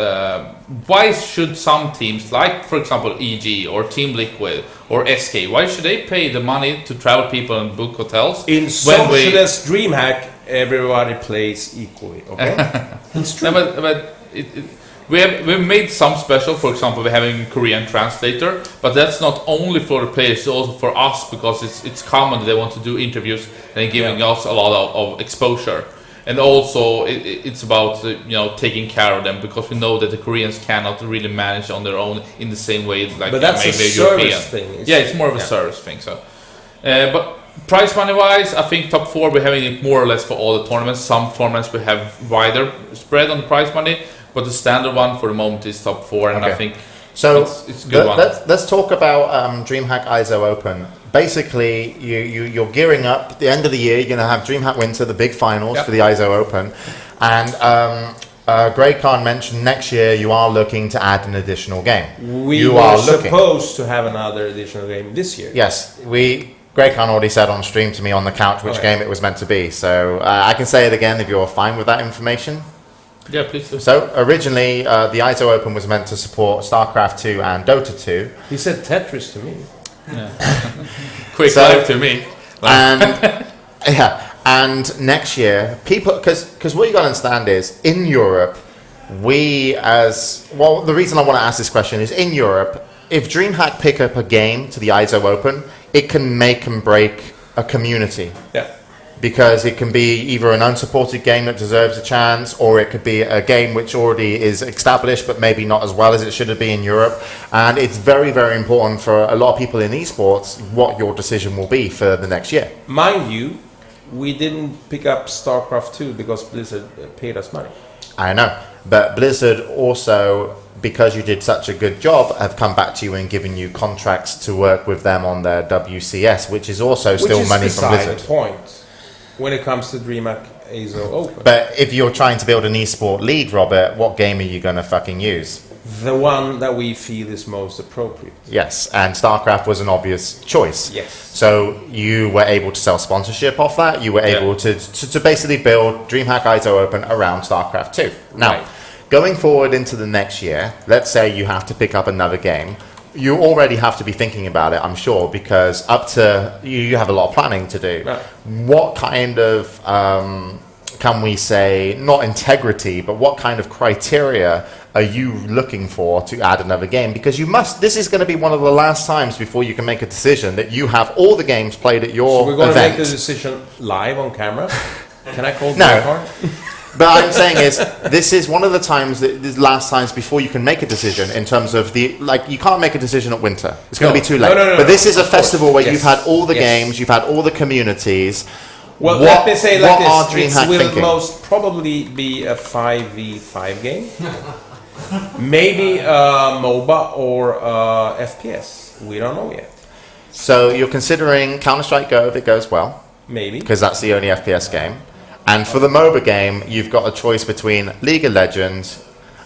B: why should some teams, like for example EG or Team Liquid or SK, why should they pay the money to travel people and book hotels?
D: In socialist DreamHack, everybody plays equally. Okay, it's true.
B: No, but we've made some special. For example, we're having a Korean translator, but that's not only for the players, it's also for us, because it's common that they want to do interviews and giving us a lot of exposure. And also it's about taking care of them, because we know that the Koreans cannot really manage on their own in the same way like
D: but that's
B: maybe
D: a service thing.
B: It's more of a service thing. So, but prize money wise, I think top 4 we're having it more or less for all the tournaments. Some tournaments we have wider spread on the prize money, but the standard one for the moment is top 4, and I think
A: so.
B: It's a good one.
A: Let's talk about DreamHack ISO Open. Basically, you're gearing up. At the end of the year, you're going to have DreamHack Winter, the big finals for the ISO Open, and Greg Khan mentioned next year you are looking to add an additional game.
D: We were supposed to have another additional game this year.
A: Yes, Greg Khan already said on stream to me on the couch which game it was meant to be. So I can say it again if you're fine with that information.
B: Yeah, please do.
A: So originally, the ISO Open was meant to support StarCraft 2 and Dota 2.
D: He said Tetris to me.
B: Yeah. Quick live to me.
A: And next year, people, because what you got to understand is in Europe, the reason I want to ask this question is in Europe, if DreamHack pick up a game to the ISO Open, it can make and break a community.
D: Yeah.
A: Because it can be either an unsupported game that deserves a chance, or it could be a game which already is established but maybe not as well as it should be in Europe. And it's very, very important for a lot of people in esports what your decision will be for the next year.
D: Mind you, we didn't pick up StarCraft 2 because Blizzard paid us money.
A: I know, but Blizzard also, because you did such a good job, have come back to you and given you contracts to work with them on their WCS, which is also still money from Blizzard.
D: The point when it comes to DreamHack ISO Open.
A: But if you're trying to build an esport league, Robert, what game are you going to fucking use?
D: The one that we feel is most appropriate.
A: Yes, and StarCraft was an obvious choice.
D: Yes.
A: So you were able to sell sponsorship off that. You were able to basically build DreamHack ISO Open around StarCraft 2. Now, going forward into the next year, let's say you have to pick up another game. You already have to be thinking about it, I'm sure, because up to you have a lot of planning to do.
D: Right.
A: What kind of, can we say, not integrity, but what kind of criteria are you looking for to add another game? Because this is going to be one of the last times before you can make a decision that you have all the games played at your event.
D: So we're going to make the decision live on camera? Can I call
A: No. But I'm saying is, this is one of the times, last times before you can make a decision in terms of you can't make a decision at Winter. It's going to be too late.
D: No,
A: but this is a festival where you've had all the games, you've had all the communities.
D: Well, let me say like this,
A: it
D: will most probably be a 5v5 game. Maybe MOBA or FPS. We don't know yet.
A: So you're considering Counter-Strike Go if it goes well,
D: Maybe.
A: because that's the only FPS game. And for the MOBA game, you've got a choice between League of Legends,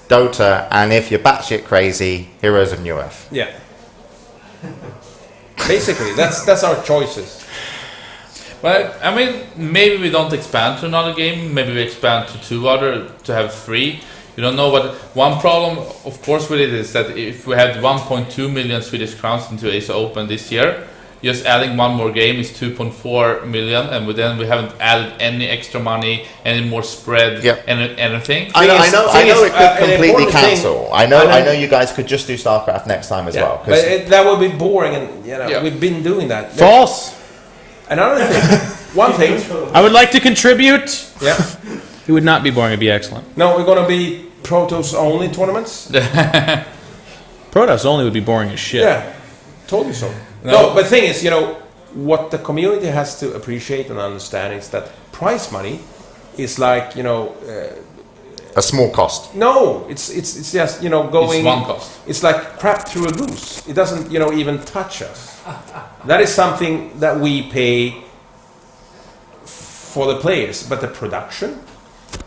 A: Dota, and if you're batshit crazy, Heroes of New Earth.
D: Yeah. Basically, that's our choices.
B: Well, I mean, maybe we don't expand to another game. Maybe we expand to 2 other to have 3. You don't know, but one problem, of course, with it is that if we had 1.2 million Swedish crowns into Asia Open this year, just adding one more game is 2.4 million, and then we haven't added any extra money, any more spread,
A: Yep.
B: anything.
A: I know it could completely
D: important thing-
A: cancel. I know you guys could just do StarCraft next time as well. 'Cause
D: But that would be boring, and
B: Yeah.
D: we've been doing that.
C: False.
D: Another thing, one thing.
C: I would like to contribute.
D: Yeah.
C: It would not be boring. It'd be excellent.
D: No, we're gonna be Protoss only tournaments.
C: Protoss only would be boring as shit.
D: Yeah, told you so. No, but the thing is, what the community has to appreciate and understand is that prize money is like,
A: a small cost.
D: no, it's just, going.
B: It's one cost.
D: It's like crap through a goose. It doesn't, even touch us. That is something that we pay for the players, but the production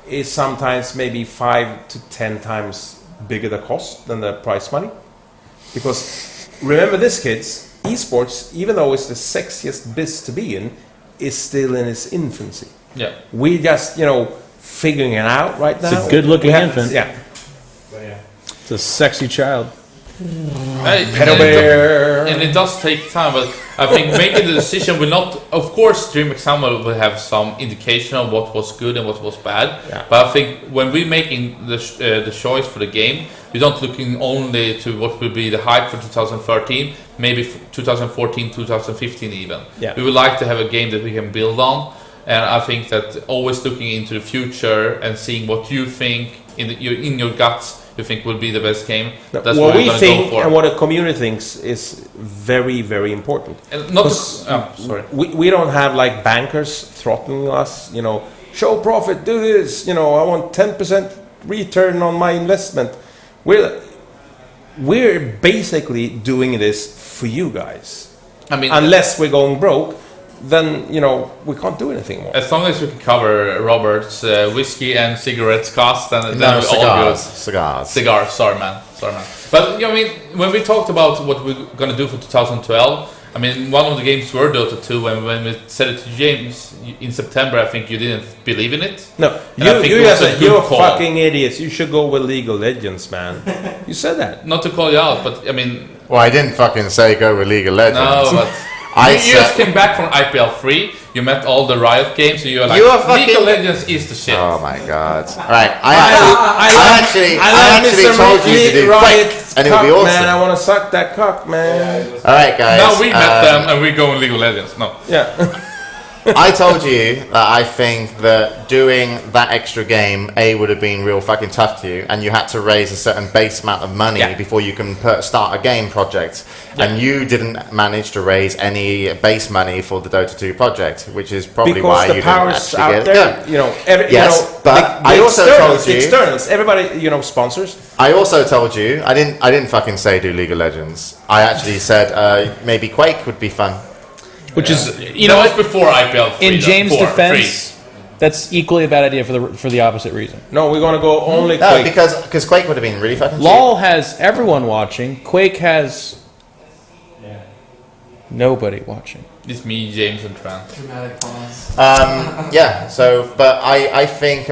D: is sometimes maybe 5 to 10 times bigger the cost than the prize money. Because remember this, kids, esports, even though it's the sexiest biz to be in, is still in its infancy.
B: Yeah.
D: We just, figuring it out right now.
C: It's a good-looking
D: We have-
C: infant.
D: Yeah.
E: But yeah.
C: It's a sexy child.
D: Pedal bear.
B: And it does take time, but I think making the decision will not. Of course, DreamHack Summer will have some indication of what was good and what was bad.
D: Yeah.
B: But I think when we're making the choice for the game, we're not looking only to what will be the hype for 2013, maybe 2014, 2015 even.
D: Yeah.
B: We would like to have a game that we can build on, and I think that always looking into the future and seeing what you think in your guts. You think will be the best game. That's
D: what
B: what
D: we
B: we're going to
D: think
B: go for.
D: and what the community thinks is very, very important.
B: And not
D: Because
B: sorry.
D: we don't have like bankers throttling us, show profit, do this, I want 10% return on my investment. We're basically doing this for you guys.
B: I mean,
D: Unless we're going broke, then, we can't do anything more.
B: as long as we can cover Robert's whiskey and cigarettes cost, then
A: No,
B: we're all good.
A: cigars.
B: Cigars, sorry man. But I mean, when we talked about what we're gonna do for 2012, I mean, one of the games were Dota 2. When we said it to James in September, I think you didn't believe in it.
D: No,
B: And I think it was a good
D: you're
B: call.
D: fucking idiots. You should go with League of Legends, man. You said that.
B: Not to call you out, but I mean,
A: Well, I didn't fucking say go with League of Legends.
B: no, but you just came back from IPL 3. You met all the Riot games, and you were like,
A: You are
B: League
A: fucking-
B: of Legends is the shit.
A: Oh my god. Right, I
D: I
A: actually
D: Mr.
A: told you to do
D: Riot
A: quick, and it would
D: cock,
A: be awesome.
D: man. I want to suck that cock, man.
A: Alright, guys.
B: Now we met them, and we go in League of Legends. No.
D: Yeah.
A: I told you that I think that doing that extra game, would have been real fucking tough to you, and you had to raise a certain base amount of money
D: Yeah.
A: before you can start a game project. And you didn't manage to raise any base money for the Dota 2 project, which is probably
D: Because
A: why
D: the
A: you didn't
D: powers
A: actually
D: out
A: get
D: there,
A: it. Yes, but I also told
D: the
A: you-
D: externals, everybody, sponsors.
A: I also told you I didn't fucking say do League of Legends. I actually said maybe Quake would be fun.
C: Which is,
B: That was before IPL 3.
C: in James'
B: Four,
C: defense, that's equally a bad idea for the opposite reason.
D: No, we're gonna go only
A: No,
D: Quake.
A: because Quake would have been really fucking cheap.
C: LOL has everyone watching. Quake has
E: Yeah.
C: nobody watching.
B: Three. It's me, James, and Tran.
F: Dramatic pause.
A: Yeah. So, but I think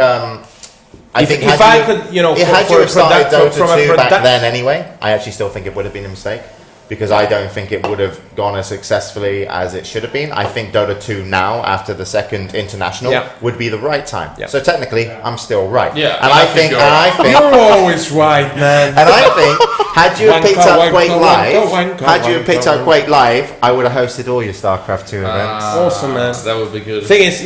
A: I think
D: if I could,
A: had
D: for
A: you
D: a
A: have started
D: product-
A: Dota
D: from a
A: 2 back
D: product-
A: then anyway, I actually still think it would have been a mistake. Because I don't think it would have gone as successfully as it should have been. I think Dota 2 now, after the second international,
D: Yeah.
A: would be the right time.
D: Yeah.
A: So technically, I'm still right.
B: Yeah,
A: and
B: I
A: I
B: think
A: think,
B: you're
D: You're always right, man.
A: and I think, had you have picked up
D: Wanker,
A: Quake
D: wanker,
A: Live,
D: wanker,
A: had you have picked
D: wanker.
A: up Quake Live, I would have hosted all your StarCraft 2 events.
D: Awesome, man.
B: That would be good.
D: Thing is,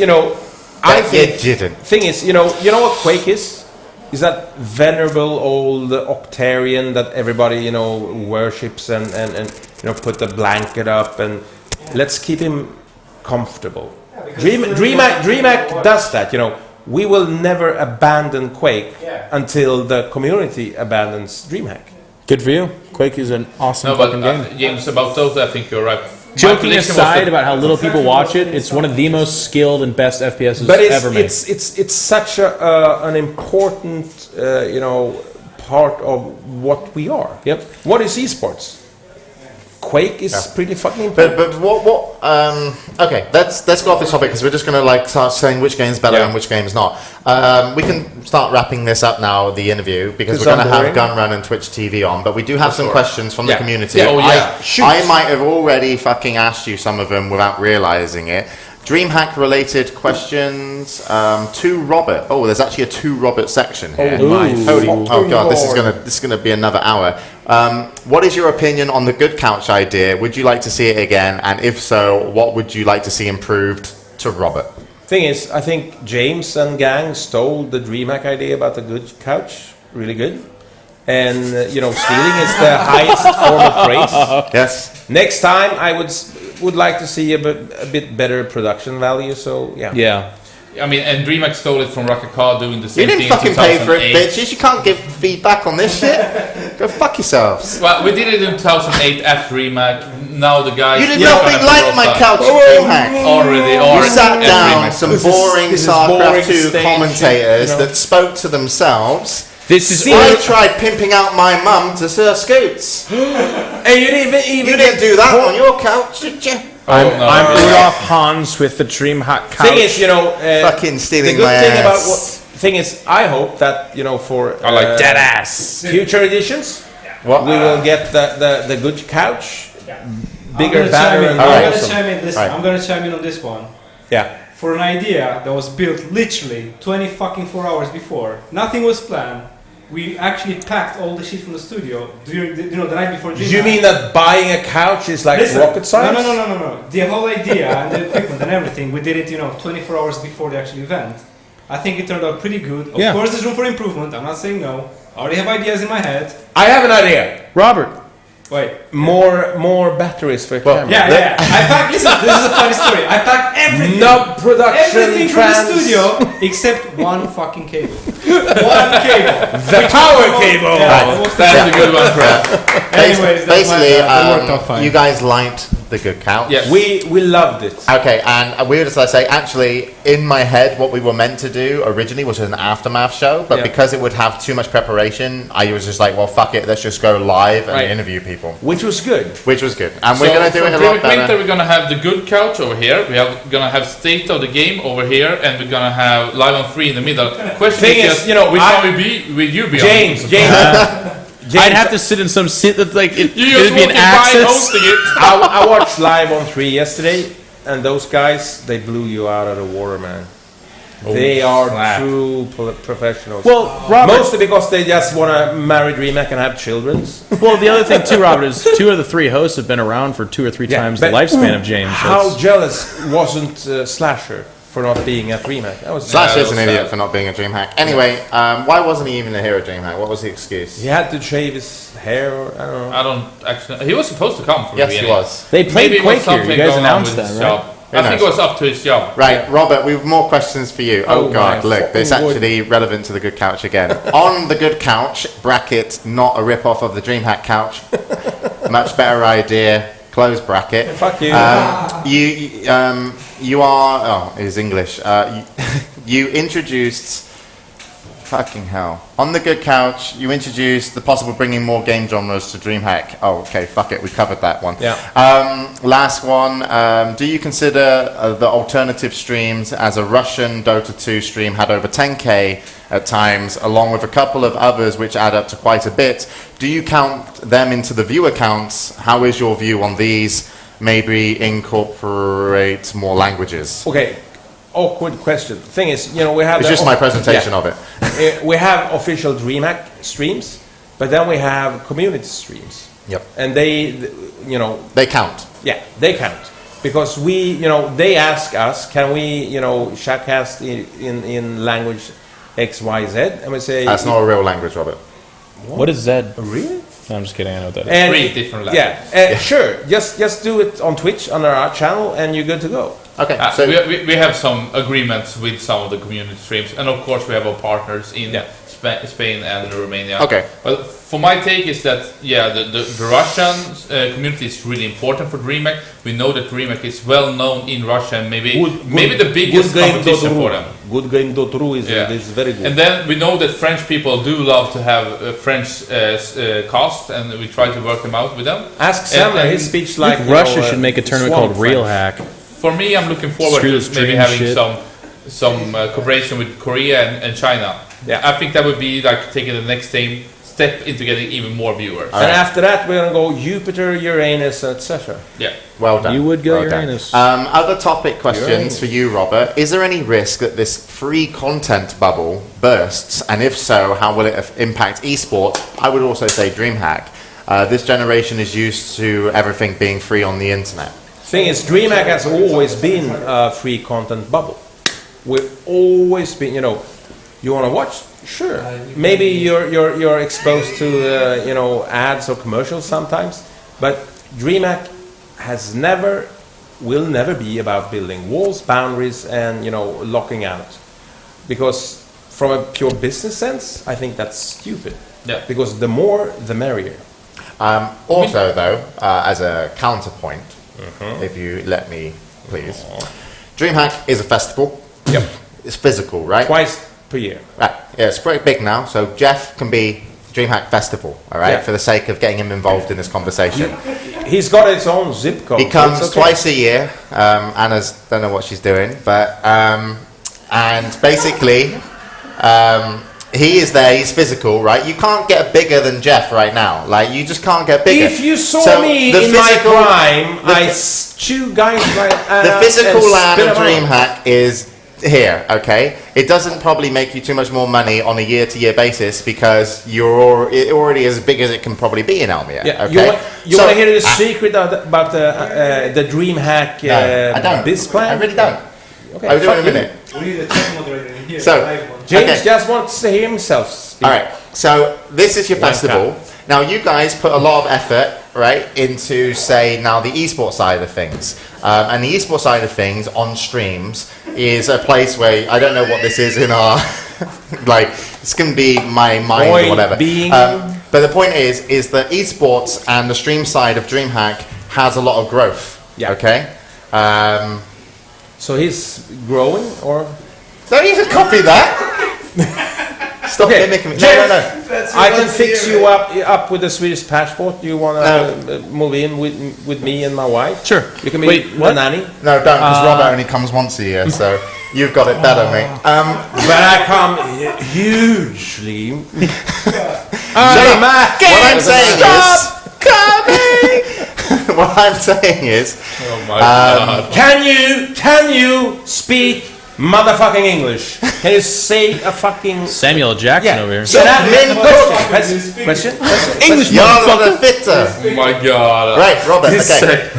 D: I
A: But
D: think.
A: you didn't.
D: Thing is, you know what Quake is? Is that venerable old Octarian that everybody worships and put the blanket up and let's keep him comfortable. DreamHack does that. we will never abandon Quake until the community abandons DreamHack.
C: Good for you. Quake is an awesome
B: No, but
C: fucking game.
B: James, about those, I think you're right. My
C: Joking
B: prediction was
C: aside
B: that-
C: about how little people watch it, it's one of the most skilled and best FPSs
D: But
C: ever made.
D: it's such an important part of what we are.
C: Yep.
D: What is esports? Quake is pretty fucking important.
A: But what okay, let's go off this topic because we're just going to like start saying which game's better and which game's not. We can start wrapping this up now, the interview, because we're going to have GunRun and Twitch TV on, but we do have some questions from the community.
B: Yeah. Oh, yeah.
A: I might have already fucking asked you some of them without realizing it. DreamHack related questions to Robert. Oh, there's actually a to Robert section here. Oh god, this is gonna be another hour. What is your opinion on the Good Couch idea? Would you like to see it again? And if so, what would you like to see improved to Robert?
D: Thing is, I think James and gang stole the DreamHack idea about the good couch. Really good. And stealing is the highest form of praise.
A: Yes.
D: Next time, I would like to see a bit better production value. So
C: Yeah.
B: I mean, and DreamHack stole it from Rakaka doing the
A: You
B: same thing
A: didn't fucking
B: in
A: pay for it,
B: 2008.
A: bitches. You can't give feedback on this shit. Go fuck yourselves.
B: Well, we did it in 2008 at DreamHack. Now the guys...
A: You did nothing like my couch at DreamHack.
B: Already,
A: You sat
B: at
A: down
B: DreamHack.
A: some
D: This is
A: boring
D: boring
A: StarCraft 2
D: stage
A: commentators
D: shit,
A: that spoke to themselves.
C: This is
A: I tried pimping out my mum to Sir Scoots.
D: And you didn't even
A: You didn't do that on your couch, did you?
B: Oh, no.
C: I'm Rudolph Hans with the DreamHack couch.
D: Thing is,
A: Fucking
D: the
A: stealing
D: good
A: my
D: thing
A: ass.
D: about thing is, I hope that for
B: I like
C: Dead ass.
D: future editions,
A: What?
D: we will get the good couch,
E: I'm
D: bigger,
E: gonna
D: better,
E: chime
D: and
E: in. I'm
A: Alright.
E: gonna chime in. Listen,
A: Right.
E: I'm gonna chime in on this one.
D: yeah.
E: For an idea that was built literally 4 hours before, nothing was planned. We actually packed all the shit from the studio during the night before.
D: You mean that buying a couch is like
E: Listen,
D: rocket science?
E: No. The whole idea and the equipment and everything, we did it, 24 hours before the actual event. I think it turned out pretty good. Of course, there's room for improvement. I'm not saying no. I already have ideas in my head.
D: I have an idea.
C: Robert.
E: Wait.
D: More batteries for camera.
E: Yeah. I packed. Listen, this is a funny story. I packed everything.
D: No production
E: Everything from the studio except one fucking cable. One cable.
D: The power cable.
E: Yeah,
B: That's a good one, Fred.
E: Anyways, that's
A: Basically,
E: that worked out fine.
A: you guys liked the Good Couch.
B: Yes.
D: We loved it.
A: Okay, and we were just like say, actually, in my head, what we were meant to do originally was an aftermath show, but because it would have too much preparation, I was just like, well, fuck it, let's just go live and interview people.
D: Which was good.
A: Which was good. And we're going to do it a
B: for
A: lot
B: Winter,
A: better.
B: we're gonna have the good couch over here. We're gonna have state of the game over here, and we're gonna have live on 3 in the middle. Question
D: Thing
B: is,
D: is,
B: just, which one will you be
D: James,
B: on?
C: I'd have to sit in some seat that's like
B: You
C: it'd
B: just
C: be an
B: walking by
C: access.
B: hosting it.
D: I watched live on 3 yesterday, and those guys, they blew you out of the water, man. They are
B: snap.
D: true professionals.
C: Well, Robert.
D: Mostly because they just want to marry DreamHack and have children.
C: Well, the other thing too, Robert, is 2 of the 3 hosts have been around for 2 or 3 times the
D: but
C: lifespan of James. so
D: How
C: it's-
D: jealous wasn't Slasher for not being at DreamHack? That was
A: Slash is an
B: that was
A: idiot
B: sad.
A: for not being a DreamHack. Anyway, why wasn't he even a hero DreamHack? What was the excuse?
D: He had to shave his hair, or I don't know.
B: I don't actually. He was supposed to come from
A: Yes,
B: the
A: he
B: beginning.
A: was.
C: They
B: Maybe
C: played
B: it was
C: Quake here.
B: something
C: You guys
B: going on
C: announced
B: with
C: that,
B: his
C: right?
B: job. I think it was up to his job.
A: Right, Robert, we have more questions for you. Oh,
D: Oh
A: God,
D: my
A: look, this
D: fucking
A: actually relevant to the Good Couch again. On the Good Couch, bracket, not a rip-off of the DreamHack couch. Much better idea, close bracket.
D: Fuck you.
A: You are, oh, it is English. You introduced, fucking hell. On the Good Couch, you introduced the possible bringing more game genres to DreamHack. Oh, okay, fuck it, we covered that one.
D: Yeah.
A: Last one, do you consider the alternative streams as a Russian Dota 2 stream had over 10k at times, along with a couple of others which add up to quite a bit? Do you count them into the viewer counts? How is your view on these? Maybe incorporate more languages.
D: Okay, awkward question. Thing is, we have...
A: It's just my presentation of it.
D: We have official DreamHack streams, but then we have community streams.
A: Yep.
D: And they,
A: They count.
D: yeah, they count. Because they ask us, can we, shoutcast in language X, Y, Z? And we say...
A: That's not a real language, Robert.
C: What is Zed?
D: Really?
C: No, I'm just kidding. I know what that is.
D: And
B: 3 different levels.
D: yeah, sure. Just do it on Twitch on our channel, and you're good to go.
A: Okay,
B: So
A: so
B: we have some agreements with some of the community streams, and of course we have our partners in Spain and Romania.
A: Okay.
B: Well, for my take is that the Russian community is really important for DreamHack. We know that DreamHack is well known in Russia, and maybe the biggest competition for them.
D: Good game.ru is very good.
B: And then we know that French people do love to have French cast, and we try to work them out with them.
D: Ask Semmler,
B: and
D: his speech
C: I think Russia should make a tournament
D: swamp
C: called Real
D: French.
C: Hack.
B: For me, I'm looking forward
C: Stream
B: to maybe having
C: shit.
B: some cooperation with Korea and China.
D: Yeah.
B: I think that would be like taking the next step into getting even more viewers.
D: And after that, we're gonna go Jupiter, Uranus, etc.
B: Yeah.
A: well done.
C: You would go
A: well done.
C: Uranus.
A: Other topic questions for you, Robert. Is there any risk that this free content bubble bursts? And if so, how will it impact esports? I would also say DreamHack. This generation is used to everything being free on the internet.
D: Thing is, DreamHack has always been a free content bubble. We've always been, you want to watch? Sure. Maybe you're exposed to ads or commercials sometimes, but DreamHack will never be about building walls, boundaries, and locking out. Because from a pure business sense, I think that's stupid.
B: Yeah.
D: Because the more, the merrier.
A: Also, though, as a counterpoint, if you let me, please, DreamHack is a festival.
D: Yep.
A: It's physical, right?
D: Twice per year.
A: Right. Yeah, it's pretty big now. So Jeff can be DreamHack Festival, all right,
D: Yeah.
A: for the sake of getting him involved in this conversation.
D: He's got his own zip code.
A: He comes
D: so it's okay.
A: twice a year. Anna's don't know what she's doing, but and basically, he is there. He's physical, right? You can't get bigger than Jeff right now. Like you just can't get bigger.
D: If you saw
A: So
D: me
A: the
D: in
A: physical-
D: my prime,
A: the
D: I
A: phy-
D: chew guys right
A: the physical
D: and
A: land
D: spit
A: of
D: 'em out.
A: DreamHack is here, okay? It doesn't probably make you too much more money on a year-to-year basis because it already is as big as it can probably be in Almere,
D: Yeah,
A: okay?
D: you want to hear the secret about the DreamHack
A: No, I don't.
D: biz plan?
A: I really don't.
D: Okay,
A: I'll do it in a
D: fuck you.
A: minute.
E: We need a chat moderator in here.
A: So,
E: live one.
D: James
A: Okay.
D: just wants to hear himself speak.
A: All right, so this is your
D: One
A: festival. Now, you guys put a lot of effort, right, into, say, now the esports side of things. And the esports side of things on streams is a place where, I don't know what this is in our, like, it's going to be my mind
D: Oil
A: or whatever.
D: being-
A: But the point is that esports and the stream side of DreamHack has a lot of growth,
D: Yeah.
A: okay?
D: So he's growing, or
A: Don't even copy that! Stop
D: Okay,
A: mimicking me.
D: Jeff.
A: No.
D: I can fix you up with a Swedish passport. You want to move in with me and my wife?
C: Sure.
D: You can be
C: Wait,
D: the
C: what?
D: nanny.
A: No, don't, because Robert only comes once a year, so you've got it better, mate.
D: But I come hugely.
A: What I'm saying is, what I'm saying is,
B: Oh my god.
D: Can you speak motherfucking English? Can you say a fucking
C: Samuel Jackson over here.
D: So that question?
C: English
A: you're a fitter.
B: Oh my god.
A: Right, Robert.
D: This
A: Okay,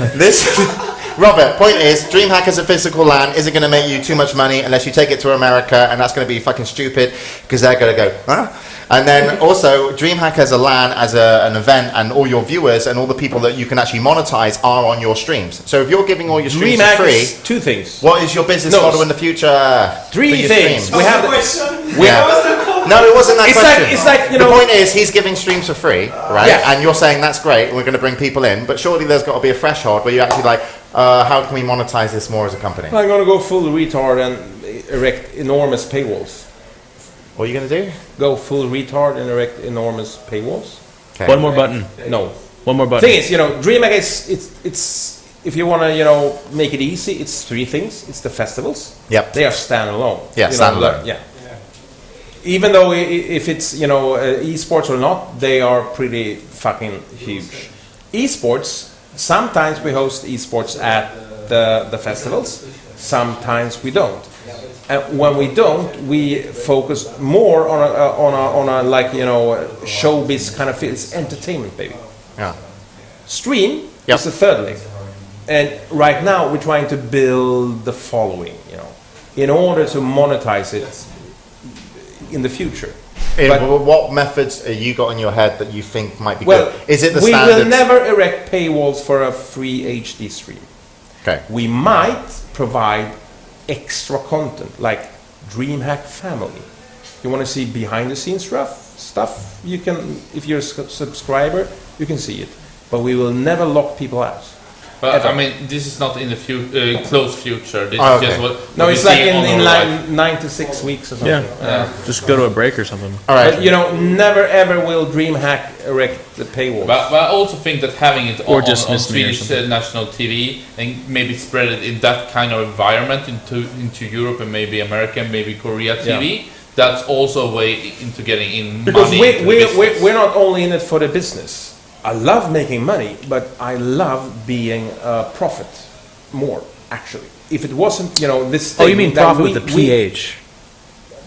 A: Robert. Point is, DreamHack is a physical LAN. Isn't going to make you too much money unless you take it to America, and that's going to be fucking stupid because they're going to go, huh? And then also, DreamHack as a LAN, as an event, and all your viewers and all the people that you can actually monetize are on your streams. So if you're giving all your streams for
D: DreamHack
A: free,
D: is two things.
A: what is your business
D: No,
A: model in the future?
D: Three
A: for your
D: things.
A: streams?
D: We have the-
A: Yeah. No, it wasn't that
D: It's
A: question.
D: like- it's like, you
A: the
D: know-
A: point is, he's giving streams for free, right?
D: Yeah.
A: And you're saying that's great, and we're going to bring people in. But surely there's got to be a threshold where you actually like, how can we monetize this more as a company?
D: I'm gonna go full retard and erect enormous paywalls.
A: What are you going to do?
D: Go full retard and erect enormous paywalls.
A: Okay.
C: One more button.
D: No.
C: One more button.
D: Thing is, DreamHack is it's if you want to make it easy, it's three things. It's the festivals.
A: Yep.
D: They are standalone.
A: Yeah, standalone.
D: Yeah. Even though if it's esports or not, they are pretty fucking huge. Esports. Sometimes we host esports at the festivals. Sometimes we don't. And when we don't, we focus more on a like showbiz kind of feel. It's entertainment, baby.
A: Yeah.
D: Stream
A: Yep.
D: is the third leg, and right now we're trying to build the following. In order to monetize it in the future.
A: What methods are you got in your head that you think might be
D: Well,
A: good? Is it the
D: we
A: standards?
D: will never erect paywalls for a free HD stream.
A: Okay.
D: We might provide extra content like DreamHack Family. You want to see behind the scenes stuff? You can, if you're a subscriber, you can see it. But we will never lock people out.
B: But
D: Ever.
B: I mean, this is not in the close future. This
A: Oh,
B: is just
A: okay.
B: what.
D: No,
B: what
D: it's
B: we
D: like
B: see on
D: in
B: our
D: like
B: life.
D: 9 to 6 weeks or something.
C: Yeah. Just go to a break or something.
A: All right.
D: But you know, never ever will DreamHack erect the paywall.
B: But I also think that having it
C: Or
B: on
C: dismiss me or
B: Swedish
C: something.
B: national TV and maybe spread it in that kind of environment into Europe and maybe America and maybe Korea TV, that's also a way into getting in
D: Because
B: money. into the business.
D: we're not only in it for the business. I love making money, but I love being a profit more, actually. If it wasn't, you know, this thing.
C: Oh, you mean
D: that
C: profit with the PH?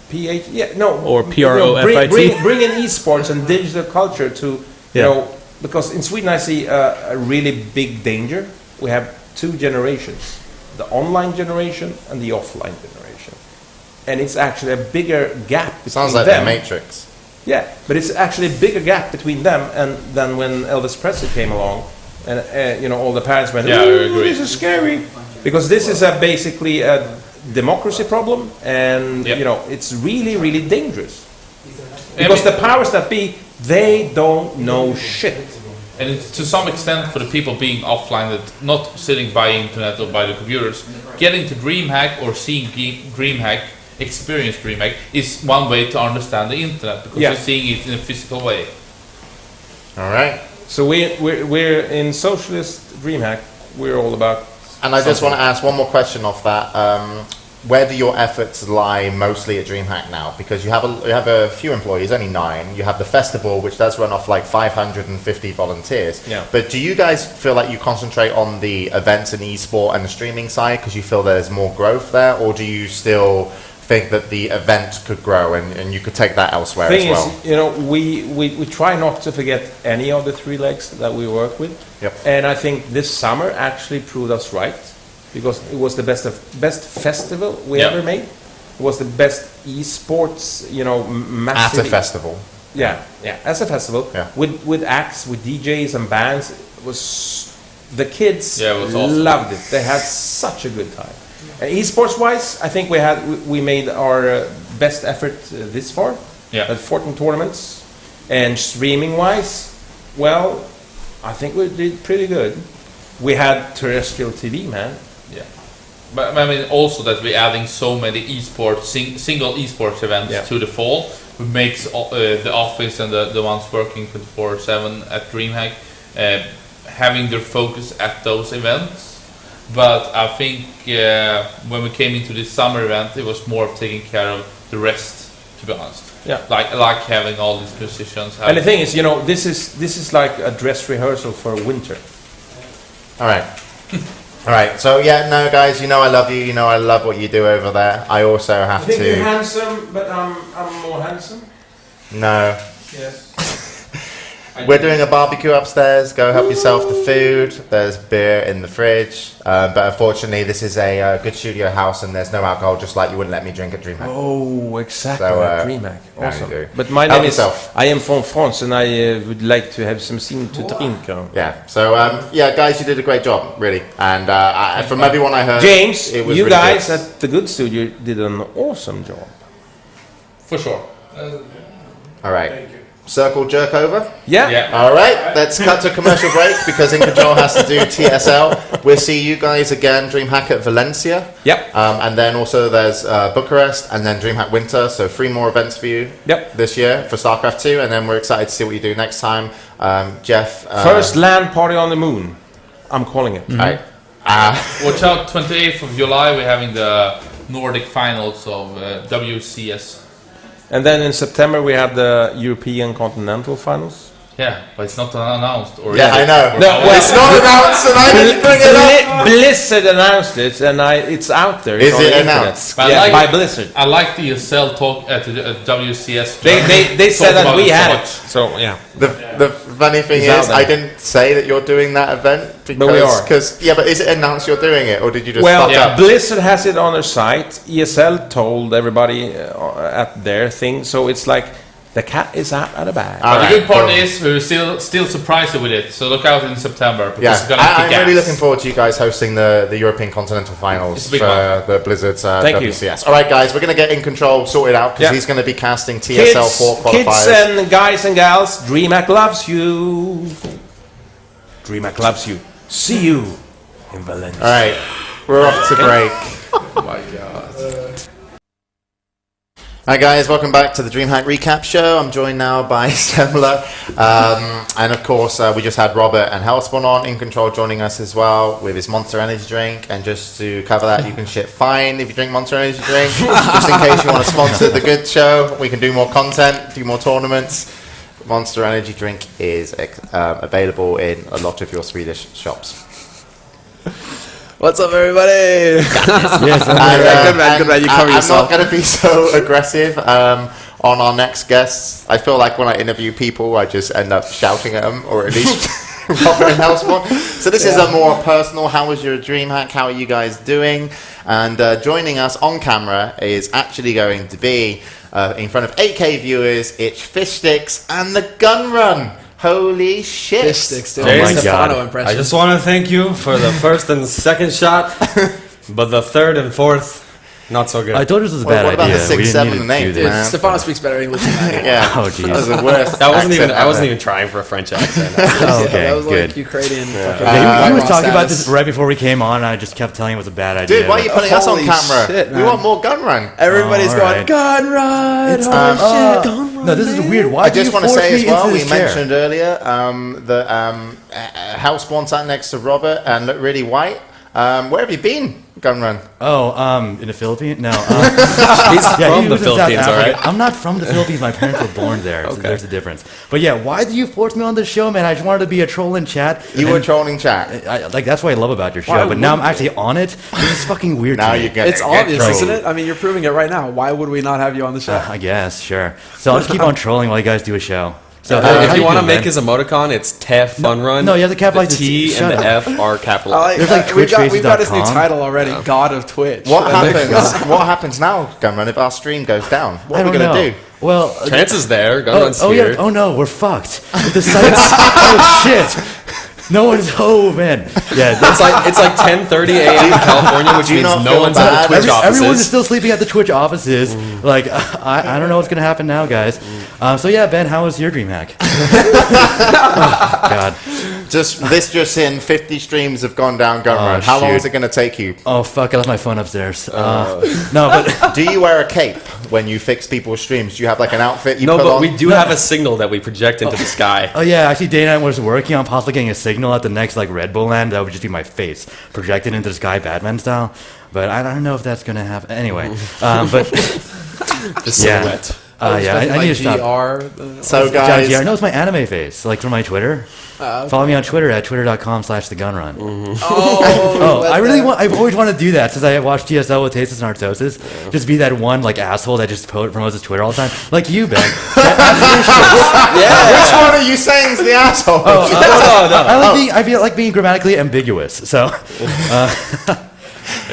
D: PH, yeah, no.
C: Or
D: you know,
C: PROFIT?
D: bring in esports and digital culture to, you
C: Yeah.
D: know, because in Sweden I see a really big danger. We have two generations, the online generation and the offline generation. And it's actually a bigger gap between
A: Sounds like
D: them.
A: the Matrix.
D: Yeah, but it's actually a bigger gap between them and than when Elvis Presley came along, and you know, all the parents went,
B: Yeah, I
D: "Ooh,
B: agree.
D: this is scary," because this is basically a democracy problem, and
B: Yep.
D: you know, it's really, really dangerous because the powers that be, they don't know shit.
B: And it's to some extent for the people being offline, that not sitting by internet or by the computers, getting to DreamHack or seeing DreamHack, experience DreamHack is one way to understand the internet because
D: Yeah.
B: you're seeing it in a physical way.
A: All right.
D: So we're in socialist DreamHack. We're all about.
A: And I just
D: something.
A: want to ask one more question off that. Where do your efforts lie mostly at DreamHack now? Because you have a few employees, only 9. You have the festival, which does run off like 550 volunteers.
D: Yeah.
A: But do you guys feel like you concentrate on the events and esport and the streaming side because you feel there's more growth there, or do you still think that the event could grow and you could take that elsewhere
D: Thing
A: as well?
D: is, you know, we try not to forget any of the 3 legs that we work with.
A: Yep.
D: And I think this summer actually proved us right, because it was the best festival we
B: Yeah.
D: ever made. It was the best esports, you know,
A: At
D: massive.
A: a festival.
D: Yeah, as a festival.
A: Yeah.
D: With acts, with DJs and bands. It was the kids
B: Yeah, it was awesome.
D: loved it. They had such a good time. Esports wise, I think we made our best effort this far.
B: Yeah.
D: At 14 tournaments. And streaming wise, well, I think we did pretty good. We had terrestrial TV, man.
B: Yeah. But I mean also that we're adding so many esports, single esports events
D: Yeah.
B: to the fall, which makes the office and the ones working 24/7 at DreamHack having their focus at those events. But I think when we came into this summer event, it was more of taking care of the rest, to be honest.
D: Yeah.
B: Like having all these positions.
D: And the thing is, you know, this is like a dress rehearsal for winter.
A: All right. All right. So yeah, no, guys, you know I love you. You know I love what you do over there. I also have to.
D: handsome, but I'm more handsome.
A: No.
D: Yes.
A: We're doing a barbecue upstairs. Go help yourself to food. There's beer in the fridge. But unfortunately, this is a good studio house and there's no alcohol, just like you wouldn't let me drink at DreamHack.
D: Oh, exactly.
A: So,
D: DreamHack.
A: now
D: Awesome.
A: you do.
D: But my
A: Help
D: name
A: yourself.
D: is. I am from France, and I would like to have something to drink.
A: Yeah. So yeah, guys, you did a great job, really. And from everyone I heard,
D: James,
A: it was
D: you
A: really
D: guys
A: good.
D: at the Good Studio did an awesome job.
B: for sure.
A: All right. Circle jerk over.
D: Yeah.
B: Yeah.
A: All right, let's cut to commercial break because Incontrol has to do TSL. We'll see you guys again, DreamHack at Valencia.
D: Yep.
A: And then also there's Bucharest and then DreamHack Winter. So 3 more events for you
D: Yep.
A: this year for StarCraft 2. And then we're excited to see what you do next time. Jeff.
D: First land party on the moon. I'm calling it.
A: All right.
B: Watch out, 28th of July, we're having the Nordic finals of WCS.
D: And then in September we have the European Continental Finals.
B: Yeah, but it's not announced. Or
A: Yeah,
B: is
A: I
B: it?
A: know.
B: Or
D: No,
B: how-
D: well,
A: It's not announced and I didn't bring it up.
D: Blizzard announced it, and it's out there. It's
A: Is
D: on
A: it
D: the internet.
A: announced?
B: But I
D: Yeah,
B: like-
D: by Blizzard.
B: I like the ESL talk at the WCS.
D: They said
B: Talk
D: that
B: about
D: we
B: so
D: had
B: much.
D: it. So yeah.
A: The funny thing
D: It's out
A: is,
D: there.
A: I didn't say that you're doing that event because,
D: But we are.
A: yeah, but is it announced you're doing it or did you just
D: Well,
A: fuck up?
D: Blizzard has it on their site. ESL told everybody at their thing. So it's like The cat is out of the bag.
A: All
B: But
A: right,
B: the good part
A: cool.
B: is we're still surprised you with it. So look out in September because
A: Yeah,
B: it's gonna kick
A: I'm really
B: ass.
A: looking forward to you guys hosting the European Continental Finals
B: It's a
A: for
B: big one.
A: the Blizzard's
D: Thank you.
A: WCS. All right, guys, we're going to get Incontrol sorted out because
D: Yeah.
A: he's going to be casting TSL 4
D: Kids
A: qualifiers.
D: and guys and gals, DreamHack loves you. DreamHack loves you. See you in Valencia.
A: All right, we're off to break.
B: Oh my god.
A: Hi guys, welcome back to the DreamHack Recap Show. I'm joined now by Semmler, and of course we just had Robert and Hellspawn on, Incontrol joining us as well with his Monster Energy drink. And just to cover that, you can shit fine if you drink Monster Energy drink. Just in case you want to sponsor the good show, we can do more content, do more tournaments. Monster Energy drink is available in a lot of your Swedish shops.
F: What's up, everybody?
A: Yes,
F: good man. You cover
A: I'm
F: yourself.
A: not going to be so aggressive on our next guests. I feel like when I interview people, I just end up shouting at them, or at least Robert and Hellspawn. So this is a more personal. How was your DreamHack? How are you guys doing? And joining us on camera is actually going to be in front of 8K viewers. It's FishStix and TheGunrun. Holy shit!
F: FishStix, dude.
G: Oh my
F: Stefano
G: God.
F: impression.
G: I just want to thank you for the first and second shot, but the third and fourth, not so good.
C: I told you this was a
A: What
C: bad
A: about
C: idea.
A: the 6,
C: We didn't
A: 7,
C: need to
A: and 8,
C: do this.
A: man?
F: Stefano speaks better English than I do.
A: Yeah.
C: Oh, jeez.
A: That was the worst.
G: that wasn't even. I
A: accent
G: wasn't
A: ever.
G: even trying for a French accent.
C: Oh, okay,
F: that was
C: good.
F: like Ukrainian. fucking
C: Yeah, he was
F: Ross
C: talking about
F: status.
C: this right before we came on, and I just kept telling him it was a bad idea.
A: Dude, why are you
C: but-
A: putting us on
F: Holy
A: camera?
F: shit,
A: We
F: man.
A: want more gun run.
F: Everybody's
C: Oh,
F: going,
C: alright.
F: gun run!
C: It's
F: Holy shit, gun run!
C: No, this is weird. Why
A: I
C: do
A: just
C: you
A: want to
C: force
A: say
C: me
A: as well,
C: into
A: we
C: this chair?
A: mentioned earlier that Hellspawn sat next to Robert and looked really white. Where have you been, gun run?
C: Oh, in the Philippines? No.
G: He's from
C: he
G: the
C: was in South
G: Philippines, all
C: Africa.
G: right?
C: I'm not from the Philippines. My parents were born there. So
G: Okay.
C: there's a difference. But yeah, why did you force me on this show, man? I just wanted to be a troll in chat.
A: You were trolling chat.
C: Like that's what I love about your show.
F: Why
C: But now I'm
F: wouldn't
C: actually on it. This is fucking weird.
A: Now
C: to me.
A: you get
F: It's obvious,
A: trolled.
F: isn't it? I mean, you're proving it right now. Why would we not have you on the show?
C: I guess, sure. So I'll just keep on trolling while you guys do a show. So
G: if you want to
C: to
G: make his emoticon, it's TEF Fun Run.
C: no, you have to capitalize
G: the
C: the
G: T
C: Shut
G: and the
C: up.
G: F are capitalized.
F: I like,
C: There's like
F: we've got his new
C: twitchfaces.com.
F: title already, God of Twitch.
A: What happens? What happens now, gun run, if our stream goes down? What
C: I
A: are we
C: don't
A: going
C: know.
A: to do?
C: Well,
G: Trance is there. Gun
C: oh,
G: Run's
C: oh
G: here.
C: yeah. Oh no, we're fucked. If the site's oh shit. No one's. Oh man. Yeah.
G: It's like 10:30 a.m. in California, which
A: Do you
G: means
A: not
G: no
A: feel
G: one's
A: bad?
G: at the Twitch
C: Everyone is
G: offices.
C: still sleeping at the Twitch offices. Like, I don't know what's gonna happen now, guys. So yeah, Ben, how was your DreamHack? Oh, God.
A: This just in, 50 streams have gone down, gun
C: Oh,
A: run. How long
C: shoot.
A: is it going to take you?
C: Oh fuck! I left my phone upstairs. No, but
A: Do you wear a cape when you fix people's streams? Do you have like an outfit you
G: No,
A: put
G: but
A: on?
G: we do have a signal that we project into the sky.
C: oh yeah, actually, Dana was working on possibly getting a signal at the next like Red Bull land that would just be my face projected into the sky, Batman style. But I don't know if that's gonna happen. Anyway, but
G: The silhouette.
C: yeah, I need to stop.
A: So guys,
C: Yeah, no, it's my anime face, like from my Twitter. Follow me on Twitter at twitter.com/TheGunrun. Oh, I really want. I've always wanted to do that since I watched TSL with Tastes and Artosis. Just be that one like asshole that just promotes his Twitter all the time, like you, Ben.
A: which one are you saying is the asshole?
C: I feel like being grammatically ambiguous. So,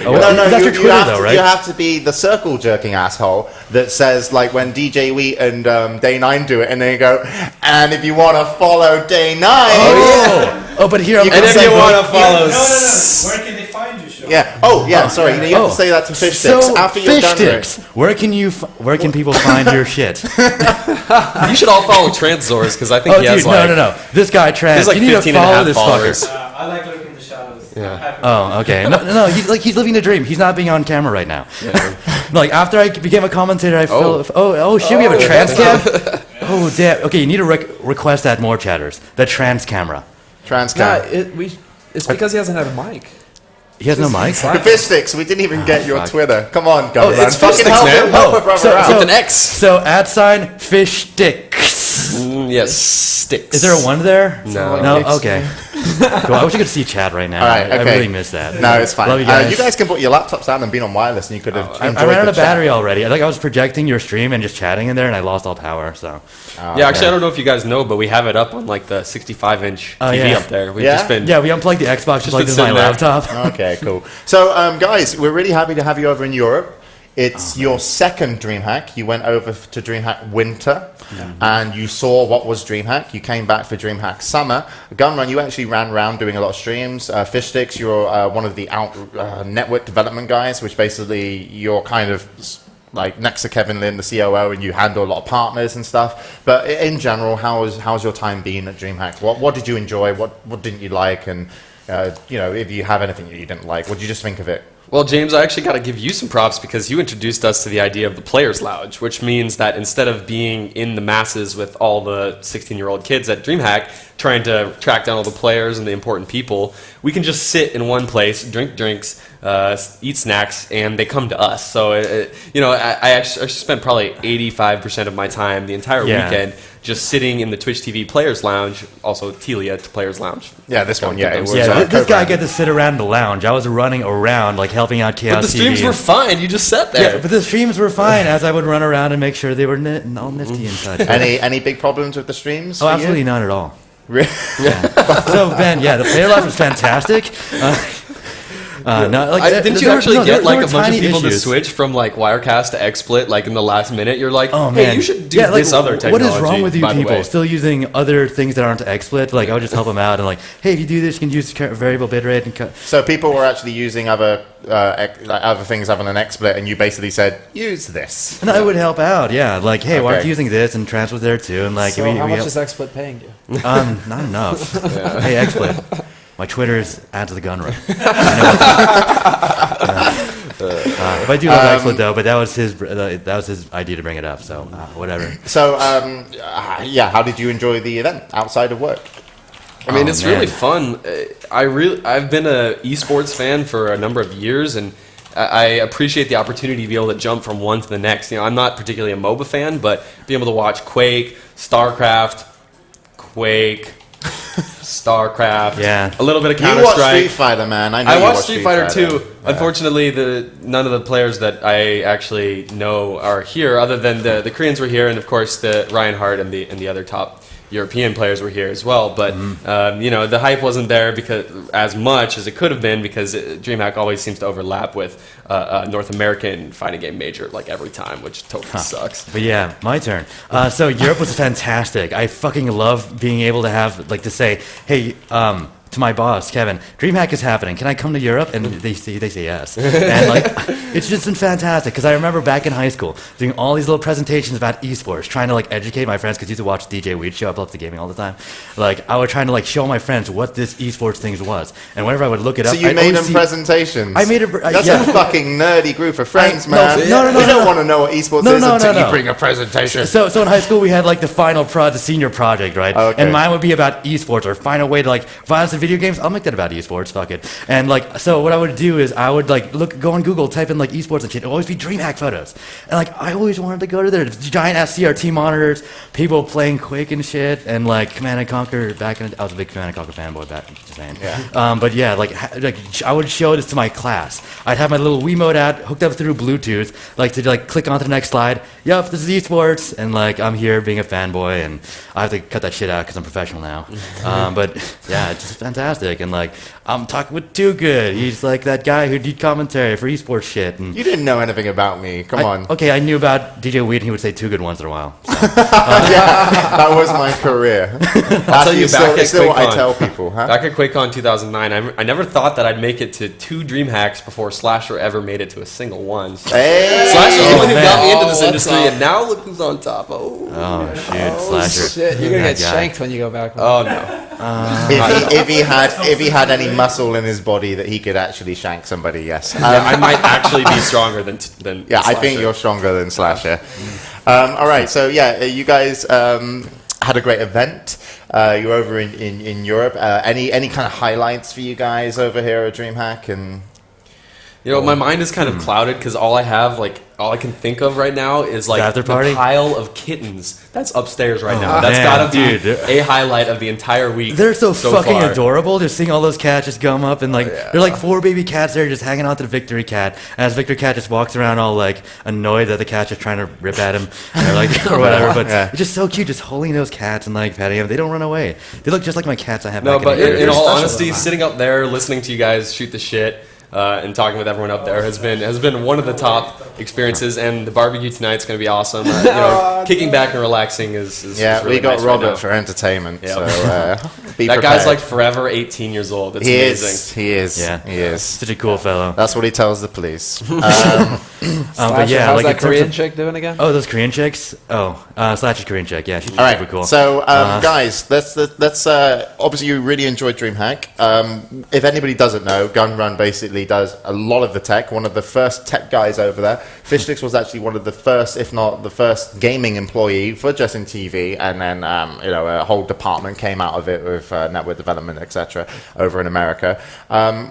A: No,
C: that's your
A: you
C: Twitter
A: have
C: though,
A: to,
C: right?
A: You have to be the circle jerking asshole that says like when DJ Wheat and Day 9 do it, and they go, and if you want to follow Day 9,
C: Oh, but here I'm
A: You
G: And
A: can
G: if
A: say
G: you
A: both.
G: want to follow,
E: Where can they find you, Sean?
A: yeah. Oh, yeah. Sorry, you have to say that to FishStix
C: So,
A: after you're done with it.
C: FishStix, where can people find your shit?
G: you should all follow Transzors because I think
C: Oh,
G: he has
C: dude,
G: like
C: no. This guy trans.
G: There's like
C: you need to
G: 15 and a
C: follow
G: half
C: this
G: followers.
C: fucker.
E: I like looking in the shadows.
G: Yeah.
C: Oh, okay. No. He's living the dream. He's not being on camera right now. Like after I became a commentator, I felt. Oh shit! We have a trans cam. Oh damn. Okay, you need to request that more, chatters. The trans camera.
A: Transcam.
F: It's because he hasn't had a mic.
C: He has no mic.
A: The FishStix, we didn't even get your
C: fuck.
A: Twitter. Come on, go,
G: it's
A: Fucking
G: FishStix,
A: help
G: man.
A: him, help a brother out.
G: With an X.
C: So @FishStix.
G: Yes, sticks.
C: Is there a one there?
G: No.
C: No. Okay. Cool. I wish you could see chat right now.
A: All right,
C: I
A: okay.
C: really miss that.
A: No, it's fine.
C: Love you
A: You guys can put your laptops down and be on wireless, and you could have enjoyed
C: I ran out
A: the
C: of
A: chat.
C: battery already. I think I was projecting your stream and just chatting in there, and I lost all power. So.
G: Yeah, actually, I don't know if you guys know, but we have it up on like the 65-inch
C: Oh,
G: TV
C: yeah.
G: up there. We've
A: Yeah?
G: just been.
C: Yeah, we unplugged the Xbox just like
G: been
C: this is my
G: sitting there.
C: laptop.
A: Okay, cool. So, guys, we're really happy to have you over in Europe. It's your second DreamHack. You went over to DreamHack Winter, and you saw what was DreamHack. You came back for DreamHack Summer. Gunrun, you actually ran around doing a lot of streams. FishStix, you're one of the network development guys, which basically you're kind of like next to Kevin Lin, the COO, and you handle a lot of partners and stuff. But in general, how's your time been at DreamHack? What did you enjoy? What didn't you like? And if you have anything that you didn't like, what did you just think of it?
H: Well, James, I actually got to give you some props because you introduced us to the idea of the Players Lounge, which means that instead of being in the masses with all the 16-year-old kids at DreamHack trying to track down all the players and the important people, we can just sit in one place, drink drinks, eat snacks, and they come to us. So, I actually spent probably 85% of my time the entire weekend just sitting in the Twitch TV Players Lounge, also Telia Players Lounge.
A: Yeah, this one,
I: Yeah, this guy got to sit around the lounge. I was running around, like helping out Chaos
H: But the streams
I: TV.
H: were fine. You just sat there.
I: Yeah, but the streams were fine as I would run around and make sure they were all nifty and such.
A: Any big problems with the streams?
I: Oh, absolutely none at all.
A: Really?
I: So Ben, the player life was fantastic.
H: Didn't you actually get like a bunch of people to
I: issues.
H: switch from like Wirecast to XSplit like in the last minute? You're like,
I: oh
H: hey,
I: man,
H: you should do this other technology.
I: What is wrong with you
H: by the
I: people?
H: way.
I: Still using other things that aren't XSplit? Like I would just help them out and like, hey, if you do this, you can use variable bitrate and cut.
A: So people were actually using other things other than XSplit, and you basically said, use this.
I: And I would help out, like, hey, why aren't you using this and transfer there too? And like,
F: So how much is XSplit paying you?
I: Not enough. Hey, XSplit. My Twitter is @TheGunrun. If I do love XSplit though, but that was his idea to bring it up. So whatever.
A: So how did you enjoy the event outside of work?
H: I mean, it's really fun. I've been a esports fan for a number of years, and I appreciate the opportunity to be able to jump from one to the next. I'm not particularly a MOBA fan, but being able to watch Quake, StarCraft, a little bit of Counter-Strike.
A: You watch Street Fighter, man. I
H: watched Street Fighter too.
A: Yeah.
H: Unfortunately, none of the players that I actually know are here, other than the Koreans were here, and of course the Ryan Hart and the other top European players were here as well. But the hype wasn't there because as much as it could have been, because DreamHack always seems to overlap with a North American fighting game major like every time, which totally sucks.
I: But yeah, my turn. So Europe was fantastic. I fucking love being able to have to say, hey, to my boss, Kevin, DreamHack is happening. Can I come to Europe? And they say yes. And it's just been fantastic because I remember back in high school doing all these little presentations about esports, trying to educate my friends because I used to watch DJ Weed show up up to gaming all the time. I was trying to show my friends what this esports thing was. And whenever I would look it up,
A: so you made them presentations.
I: I made it.
A: That's a fucking nerdy group of friends, man.
I: No.
A: We don't want to know what esports is until you bring a presentation.
I: So in high school we had the final the senior project, right?
A: Okay.
I: And mine would be about esports or find a way to violence in video games. I'll make that about esports. Fuck it. And so what I would do is I would go on Google, type in esports and shit. It would always be DreamHack photos. And I always wanted to go to there. Giant ass CRT monitors, people playing Quake and shit, and Command and Conquer. I was a big Command and Conquer fanboy back. Just saying.
A: Yeah.
I: But yeah, I would show this to my class. I'd have my little Wiimote out, hooked up through Bluetooth, to click onto the next slide. Yep, this is esports, and I'm here being a fanboy, and I have to cut that shit out because I'm professional now. But yeah, it's just fantastic, and I'm talking with Too Good. He's that guy who did commentary for esports shit. And
A: you didn't know anything about me. Come on.
I: Okay, I knew about DJ Weed, and he would say Too Good once in a while. So.
A: That was my career.
H: I'll tell you, back at
A: still what I tell people. Huh?
H: Back at QuakeCon 2009, I never thought that I'd make it to 2 DreamHacks before Slasher ever made it to a single one. So
A: Hey!
H: Slasher's the one who got me into this industry, and now look who's on top.
I: Oh shoot, Slasher.
F: Shit, you're gonna get shanked when you go back.
H: Oh no.
A: If he had any muscle in his body that he could actually shank somebody, yes.
H: I might actually be stronger than
A: yeah,
H: Slasher.
A: I think you're stronger than Slasher. All right, so yeah, you guys had a great event. You're over in Europe. Any kind of highlights for you guys over here at DreamHack? And
H: my mind is kind of clouded because all I can think of right now is
I: after
H: the
I: party?
H: pile of kittens that's upstairs right now.
I: Oh,
H: That's
I: man,
H: gotta be
I: dude.
H: a highlight of the entire week.
I: They're so fucking
H: far.
I: adorable. Just seeing all those cats just come up and they're 4 baby cats there just hanging out to the Victory Cat. And as Victory Cat just walks around all annoyed that the cat's just trying to rip at him or whatever. But it's just so cute, just holding those cats and patting them. They don't run away. They look just like my cats I have.
H: No,
I: back
H: but
I: in
H: in all honesty, sitting up there listening to you guys shoot the shit and talking with everyone up there has been one of the top experiences, and the barbecue tonight's going to be awesome. Kicking back and relaxing is really
A: we got
H: nice
A: Robert
H: right now.
A: for entertainment.
H: Yep.
A: So
H: that
A: be prepared.
H: guy's like forever 18 years old. It's amazing.
A: He is.
I: Yeah.
A: He is.
I: Such a cool fellow.
A: That's what he tells the guys.
I: But yeah,
F: how's
I: like
F: that
I: in terms
F: Korean
I: of-
F: chick doing again?
I: Oh, those Korean chicks. Slash Korean chick. Yeah, she's
A: All right,
I: super cool.
A: so guys, let's obviously you really enjoyed DreamHack. If anybody doesn't know, GunRun basically does a lot of the tech. One of the first tech guys over there. FishStix was actually one of the first, if not the first, gaming employee for Just in TV, and then a whole department came out of it with network development, etc. over in America. How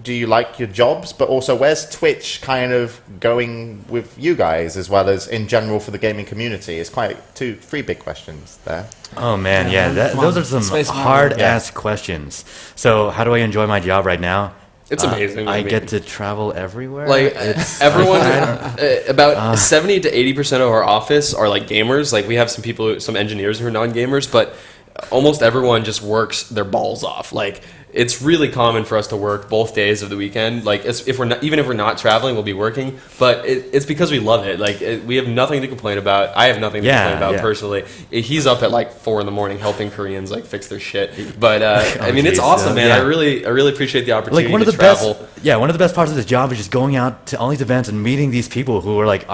A: do you like your jobs? But also, where's Twitch kind of going with you guys, as well as in general for the gaming community? It's quite three big questions there.
I: Oh man, yeah, those are some
F: Space Mountain.
I: hard-ass questions. So, how do I enjoy my job right now?
H: It's amazing.
I: I
H: mean,
I: get to travel everywhere.
H: like
I: It's
H: everyone, about 70 to 80% of our office are like gamers. Like we have some engineers who are non-gamers, but almost everyone just works their balls off. Like it's really common for us to work both days of the weekend. Like if we're not traveling, we'll be working. But it's because we love it. Like we have nothing to complain about. I have nothing to complain about personally. He's up at like 4 a.m. helping Koreans like fix their shit. But I mean, it's awesome, man.
I: yeah.
H: I really appreciate the opportunity
I: like one of
H: to
I: the
H: travel.
I: one of the best parts of this job is just going out to all these events and meeting these people who are like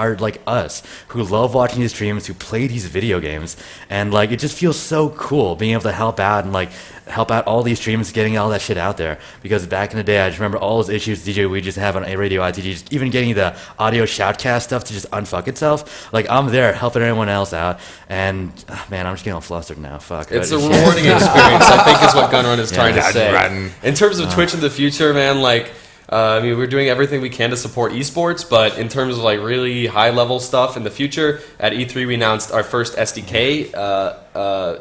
I: us, who love watching these streams, who play these video games, and like it just feels so cool being able to help out and like help out all these streams, getting all that shit out there. Because back in the day, I just remember all those issues DJ we just have on a radio ITG, just even getting the audio shoutcast stuff to just unfuck itself. Like I'm there helping everyone else out, and man, I'm just getting all flustered now. Fuck.
H: It's a rewarding experience, I think, is what GunRun is trying to say.
A: GunRun.
H: In terms of Twitch in the future, man, like, I mean, we're doing everything we can to support esports, but in terms of like really high level stuff in the future, at E3 we announced our first SDK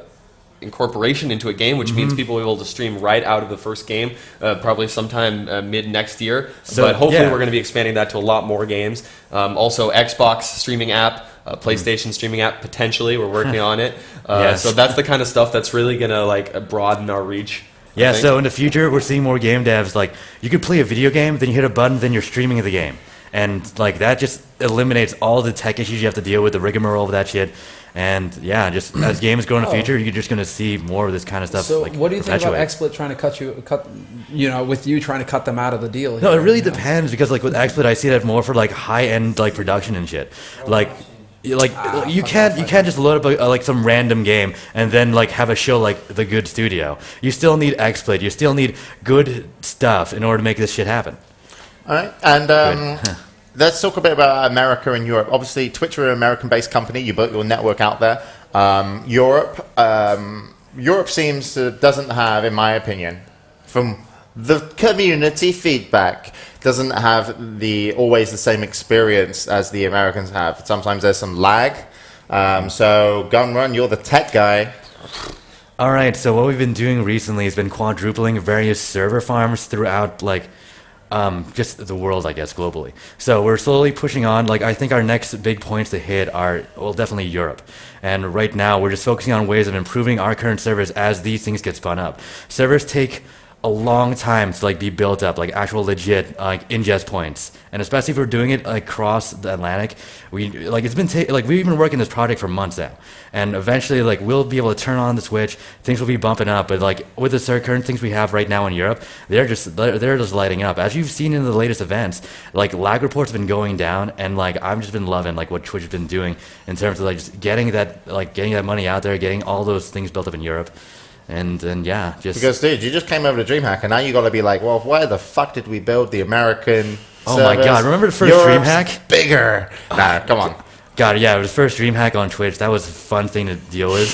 H: incorporation into a game, which means people will be able to stream right out of the first game, probably sometime mid next year.
I: So,
H: but hopefully
I: yeah.
H: we're going to be expanding that to a lot more games. Also, Xbox streaming app, PlayStation streaming app, potentially. We're working on it.
I: Yes.
H: So that's the kind of stuff that's really going to like broaden our reach.
I: Yeah,
H: I think.
I: so in the future, we're seeing more game devs. Like, you could play a video game, then you hit a button, then you're streaming the game. And, like, that just eliminates all the tech issues you have to deal with, the rigmarole of that shit. And, yeah, just as games grow in the future, you're just going to see more of this kind of stuff.
F: So,
I: like,
F: what do you think about
I: perpetuate.
F: XSplit trying to cut, with you trying to cut them out of the deal?
I: No,
F: here,
I: it really
F: you know?
I: depends, because, like, with XSplit, I see that more for, like, high-end, like, production and shit. Like... you can't just load up like some random game and then like have a show like The Good Studio. You still need XSplit. You still need good stuff in order to make this shit happen.
A: All right, and let's talk a bit about America and Europe. Obviously, Twitch are an American-based company. You built your network out there. Europe seems to doesn't have, in my opinion, from the community feedback, doesn't have always the same experience as the Americans have. Sometimes there's some lag. So, GunRun, you're the tech guy.
I: All right, so what we've been doing recently has been quadrupling various server farms throughout, like, just the world, I guess, globally. So we're slowly pushing on. Like, I think our next big points to hit are, well, definitely Europe. And right now, we're just focusing on ways of improving our current servers as these things get spun up. Servers take a long time to like be built up, like actual legit like ingest points, and especially if we're doing it like, across the Atlantic, we've been working this project for months now, and eventually like we'll be able to turn on the switch, things will be bumping up. But like with the current things we have right now in Europe, they're just lighting up, as you've seen in the latest events. Like lag reports have been going down, and like I've just been loving like what Twitch has been doing in terms of like just getting that money out there, getting all those things built up in Europe. And yeah, just
A: Because, dude, you just came over to DreamHack, and now you got to be like, well, why the fuck did we build the American
I: Oh my
A: servers?
I: God, remember the first
A: Europe's
I: DreamHack?
A: Bigger. Nah, come on.
I: God, yeah, it was the first DreamHack on Twitch. That was a fun thing to deal with.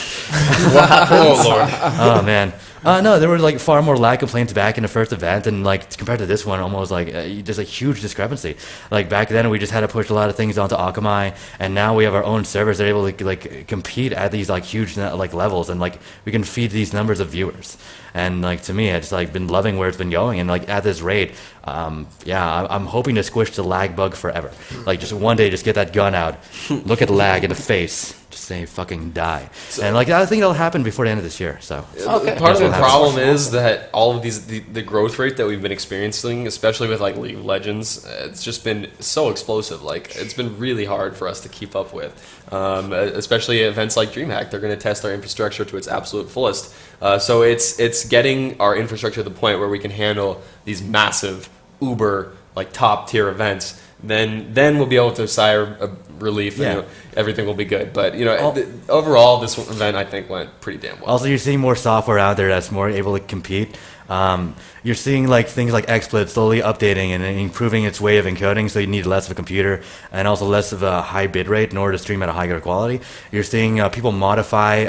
A: What happened?
H: Oh Lord.
I: Oh man. No, there were like far more lag complaints back in the first event, and like compared to this one, almost like there's a huge discrepancy. Like back then, we just had to push a lot of things onto Akamai, and now we have our own servers that are able to like compete at these like huge like levels, and like we can feed these numbers of viewers. And like to me, it's like been loving where it's been going, and like at this rate, I'm hoping to squish the lag bug forever. Like just one day, just get that gun out, look at lag in the face. just say fucking die. And like I think that'll happen before the end of this year. So
H: Part of the problem is that all of these the growth rate that we've been experiencing, especially with like League of Legends, it's just been so explosive. Like it's been really hard for us to keep up with, especially events like DreamHack. They're going to test our infrastructure to its absolute fullest. So it's getting our infrastructure to the point where we can handle these massive uber like top tier events. Then we'll be able to sigh a relief and everything will be good. But overall, this event I think went pretty damn well.
I: Also, you're seeing more software out there that's more able to compete. You're seeing like things like XSplit slowly updating and improving its way of encoding, so you need less of a computer and also less of a high bit rate in order to stream at a higher quality. You're seeing people modify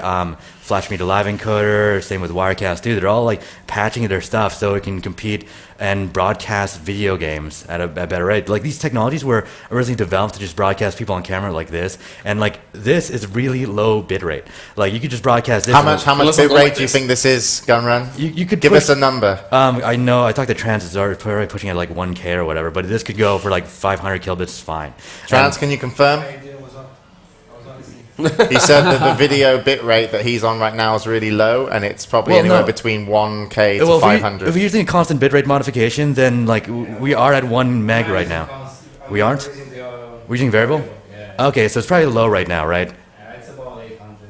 I: Flash Media Live encoder, same with Wirecast too. They're all like patching their stuff so it can compete and broadcast video games at a better rate. Like these technologies were originally developed to just broadcast people on camera like this, and like this is really low bit rate. Like you could just broadcast this.
A: How much bit rate do you think this is, Gunrun?
I: You could
A: give us a number.
I: I know I talked to Trans, it's probably pushing it like 1K or whatever, but this could go for like 500 kilobits fine.
A: Trans, can you confirm? He said that the video bit rate that he's on right now is really low, and it's probably anywhere between 1K to 500.
I: If we're using a constant bitrate modification, then like we are at 1 meg right now. We aren't? We're using variable? Okay, so it's probably low right now, right?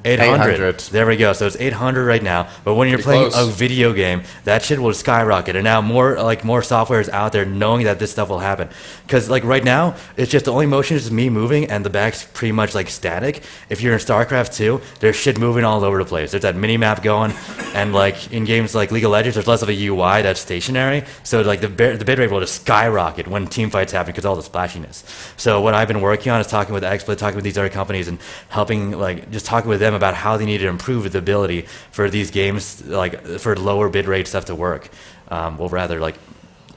I: 800. There we go. So it's 800 right now. But when you're playing a video game, that shit will skyrocket. And now more software is out there knowing that this stuff will happen. Because like right now, it's just the only motion is me moving, and the back's pretty much like static. If you're in StarCraft 2, there's shit moving all over the place. There's that mini map going, and like in games like League of Legends, there's less of a UI that's stationary. So like the bitrate will just skyrocket when team fights happen because of all the splashiness. So what I've been working on is talking with XSplit, talking with these other companies, and helping like just talking with them about how they need to improve the ability for these games, like for lower bitrate stuff to work. Well, rather like,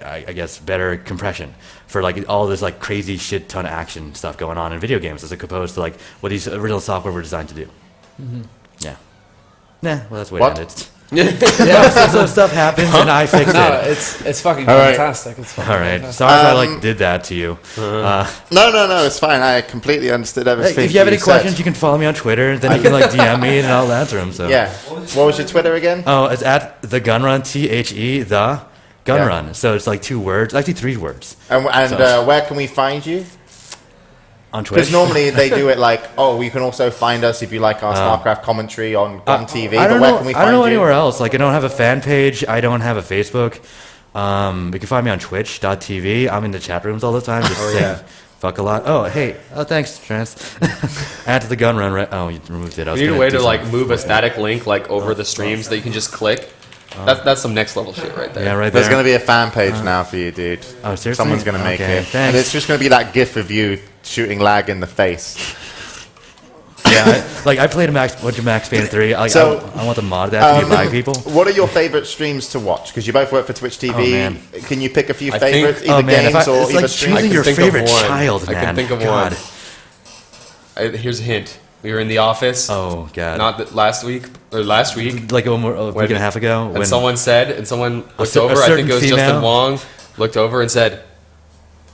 I: I guess better compression for like all this like crazy shit ton of action stuff going on in video games as opposed to like what these original software were designed to do. Mm-hmm. Yeah. Nah, well that's the way it ended. Yeah, so stuff happens and I fix it.
F: No, it's fucking fantastic. It's fucking
I: all right. Sorry if I like did that to you.
A: No, it's fine. I completely understood everything.
I: If you have any questions, you can follow me on Twitter. Then you can like DM me and I'll answer them. So
A: yeah. What was your Twitter again?
I: Oh, it's at TheGunrun. The Gunrun. Yeah. So it's like 2 words, actually 3 words.
A: And where can we find you?
I: On Twitch.
A: Because normally they do it like, you can also find us if you like our StarCraft commentary on TV.
I: I don't
A: but where can we find you?
I: I don't know anywhere else. Like I don't have a fan page. I don't have a Facebook. You can find me on Twitch.tv. I'm in the chat rooms all the time. Just saying fuck a lot. Oh, hey. Oh, thanks, Trans. Add to the gun run. Right? Oh, you removed it.
H: We need a way to like move a static link like over the streams that you can just click. That's some next level shit right there.
I: Yeah, right there.
A: There's going to be a fan page now for you, dude.
I: Oh, seriously?
A: Someone's going to make it.
I: Thanks.
A: And it's just going to be that gif of you shooting lag in the face.
I: Yeah, I played a bunch of Max Payne 3. I want the mod that to be lag people.
A: What are your favorite streams to watch? Because you both work for Twitch TV.
I: Oh, man.
A: Can you pick a few favorites, either games or
I: it's
A: either
I: like
A: streams?
I: choosing your favorite child, man.
H: I can think of one. Here's a hint. We were in the office.
I: Oh god!
H: Not last week or last week.
I: Like a week and a half ago.
H: And someone looked over. I think it was Justin Wong. Looked over and said,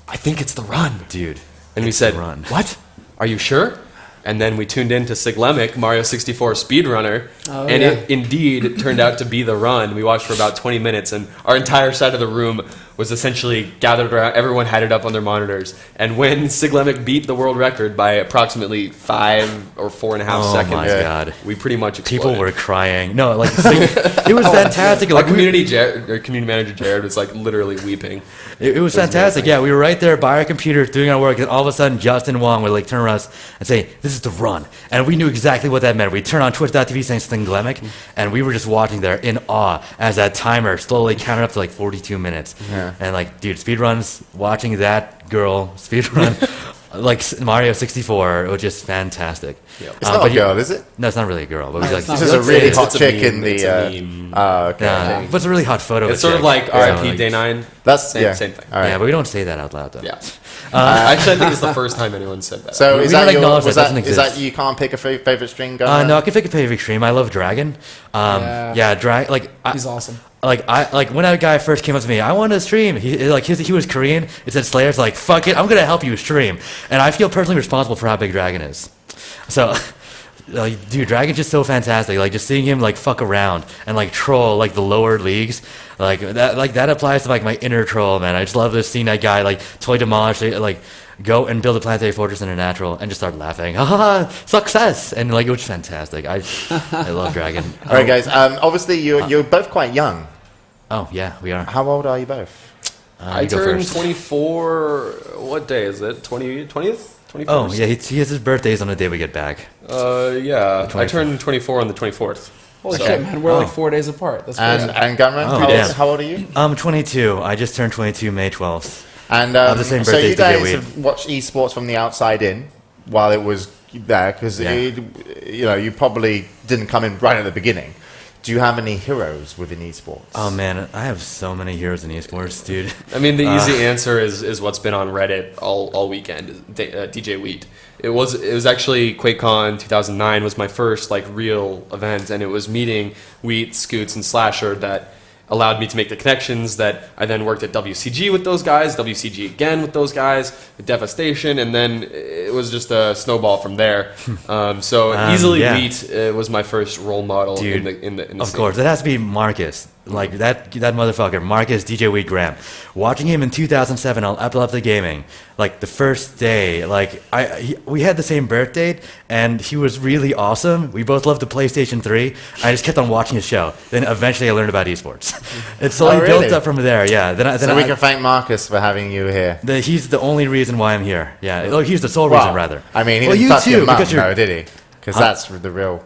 H: "I think it's the run,
I: dude."
H: And we said, "What? Are you sure?" And then we tuned in to Siglemic, Mario 64 speedrunner, it indeed turned out to be the run. We watched for about 20 minutes, and our entire side of the room was essentially gathered around. Everyone had it up on their monitors. And when Siglemic beat the world record by approximately 5 or 4.5 seconds,
I: my God.
H: We pretty much exploded.
I: People were crying. No, like it was fantastic.
H: Our community manager Jared was like literally weeping.
I: It was fantastic. Amazing. Yeah, we were right there by our computers doing our work, and all of a sudden Justin Wong would like turn around us and say, "This is the run," and we knew exactly what that meant. We turned on Twitch.tv saying Siglemic, and we were just watching there in awe as that timer slowly counted up to like 42 minutes. Yeah. And like, dude, speedruns, watching that girl speedrun, like Mario 64, it was just fantastic.
A: Yep. It's not a girl, is it?
I: No, it's not really a girl. But
A: this is a really hot chick in the.
I: But it's a really hot photo.
H: It's sort of like RIP Day 9.
A: That's
H: same thing.
A: All right.
I: Yeah, but we don't say that out loud though.
H: Yeah. Actually, I think it's the first time anyone said that.
A: So is that you can't pick a favorite stream guy?
I: No, I can pick a favorite stream. I love Dragon.
F: He's awesome.
I: Like when that guy first came up to me, I wanted to stream. He was Korean. It said Slayer's like, fuck it, I'm gonna help you stream. And I feel personally responsible for how big Dragon is. So like, dude, Dragon's just so fantastic. Like, just seeing him like fuck around and like troll like the lower leagues, like that applies to like my inner troll, man. I just love this seeing that guy like totally demolish, like go and build a planetary fortress in a natural and just start laughing. Ha success! And like it was fantastic. I love Dragon.
A: All right, guys. Obviously, you're both quite young.
I: Oh yeah, we are.
A: How old are you both?
H: I
I: you go
H: turned
I: first.
H: 24. What day is it? 20th? 21st?
I: Oh yeah, he has his birthdays on the day we get back.
H: Yeah. I turned 24 on the 24th.
F: Holy
H: So-
F: shit, man! We're like 4 days apart. That's crazy.
A: And Gunrun,
I: Oh,
A: how,
I: damn.
A: how old are you?
I: I'm 22. I just turned 22 May 12th.
A: And
I: the same
A: so
I: birthday
A: you
I: as DJ
A: guys
I: Weed.
A: have watched esports from the outside in while it was there, because
I: Yeah.
A: you probably didn't come in right at the beginning. Do you have any heroes within esports?
I: Oh man, I have so many heroes in esports, dude.
H: I mean, the easy answer is what's been on Reddit all weekend. DJ Wheat. It was actually QuakeCon 2009 was my first like real event, and it was meeting Wheat, Scoots, and Slasher that allowed me to make the connections that I then worked at WCG with those guys, WCG again with those guys, Devastation, and then it was just a snowball from there. So easily
I: yeah.
H: Wheat was my first role model
I: Dude,
H: in the
I: Of
H: scene.
I: course, it has to be Marcus. Like that motherfucker, Marcus DJ Wheat Graham. Watching him in 2007 on Epileptic Gaming, like the first day, like we had the same birth date, and he was really awesome. We both loved the PlayStation 3. I just kept on watching his show. Then eventually I learned about esports. It slowly
A: really?
I: built up from there. Yeah. Then
A: So we can thank Marcus for having you here.
I: he's the only reason why I'm here. Yeah. Oh, he's the sole reason rather.
A: I mean, he
I: Well,
A: didn't
I: you
A: fuck your
I: too,
A: mum,
I: because you're-
A: no, did he? Because that's the real.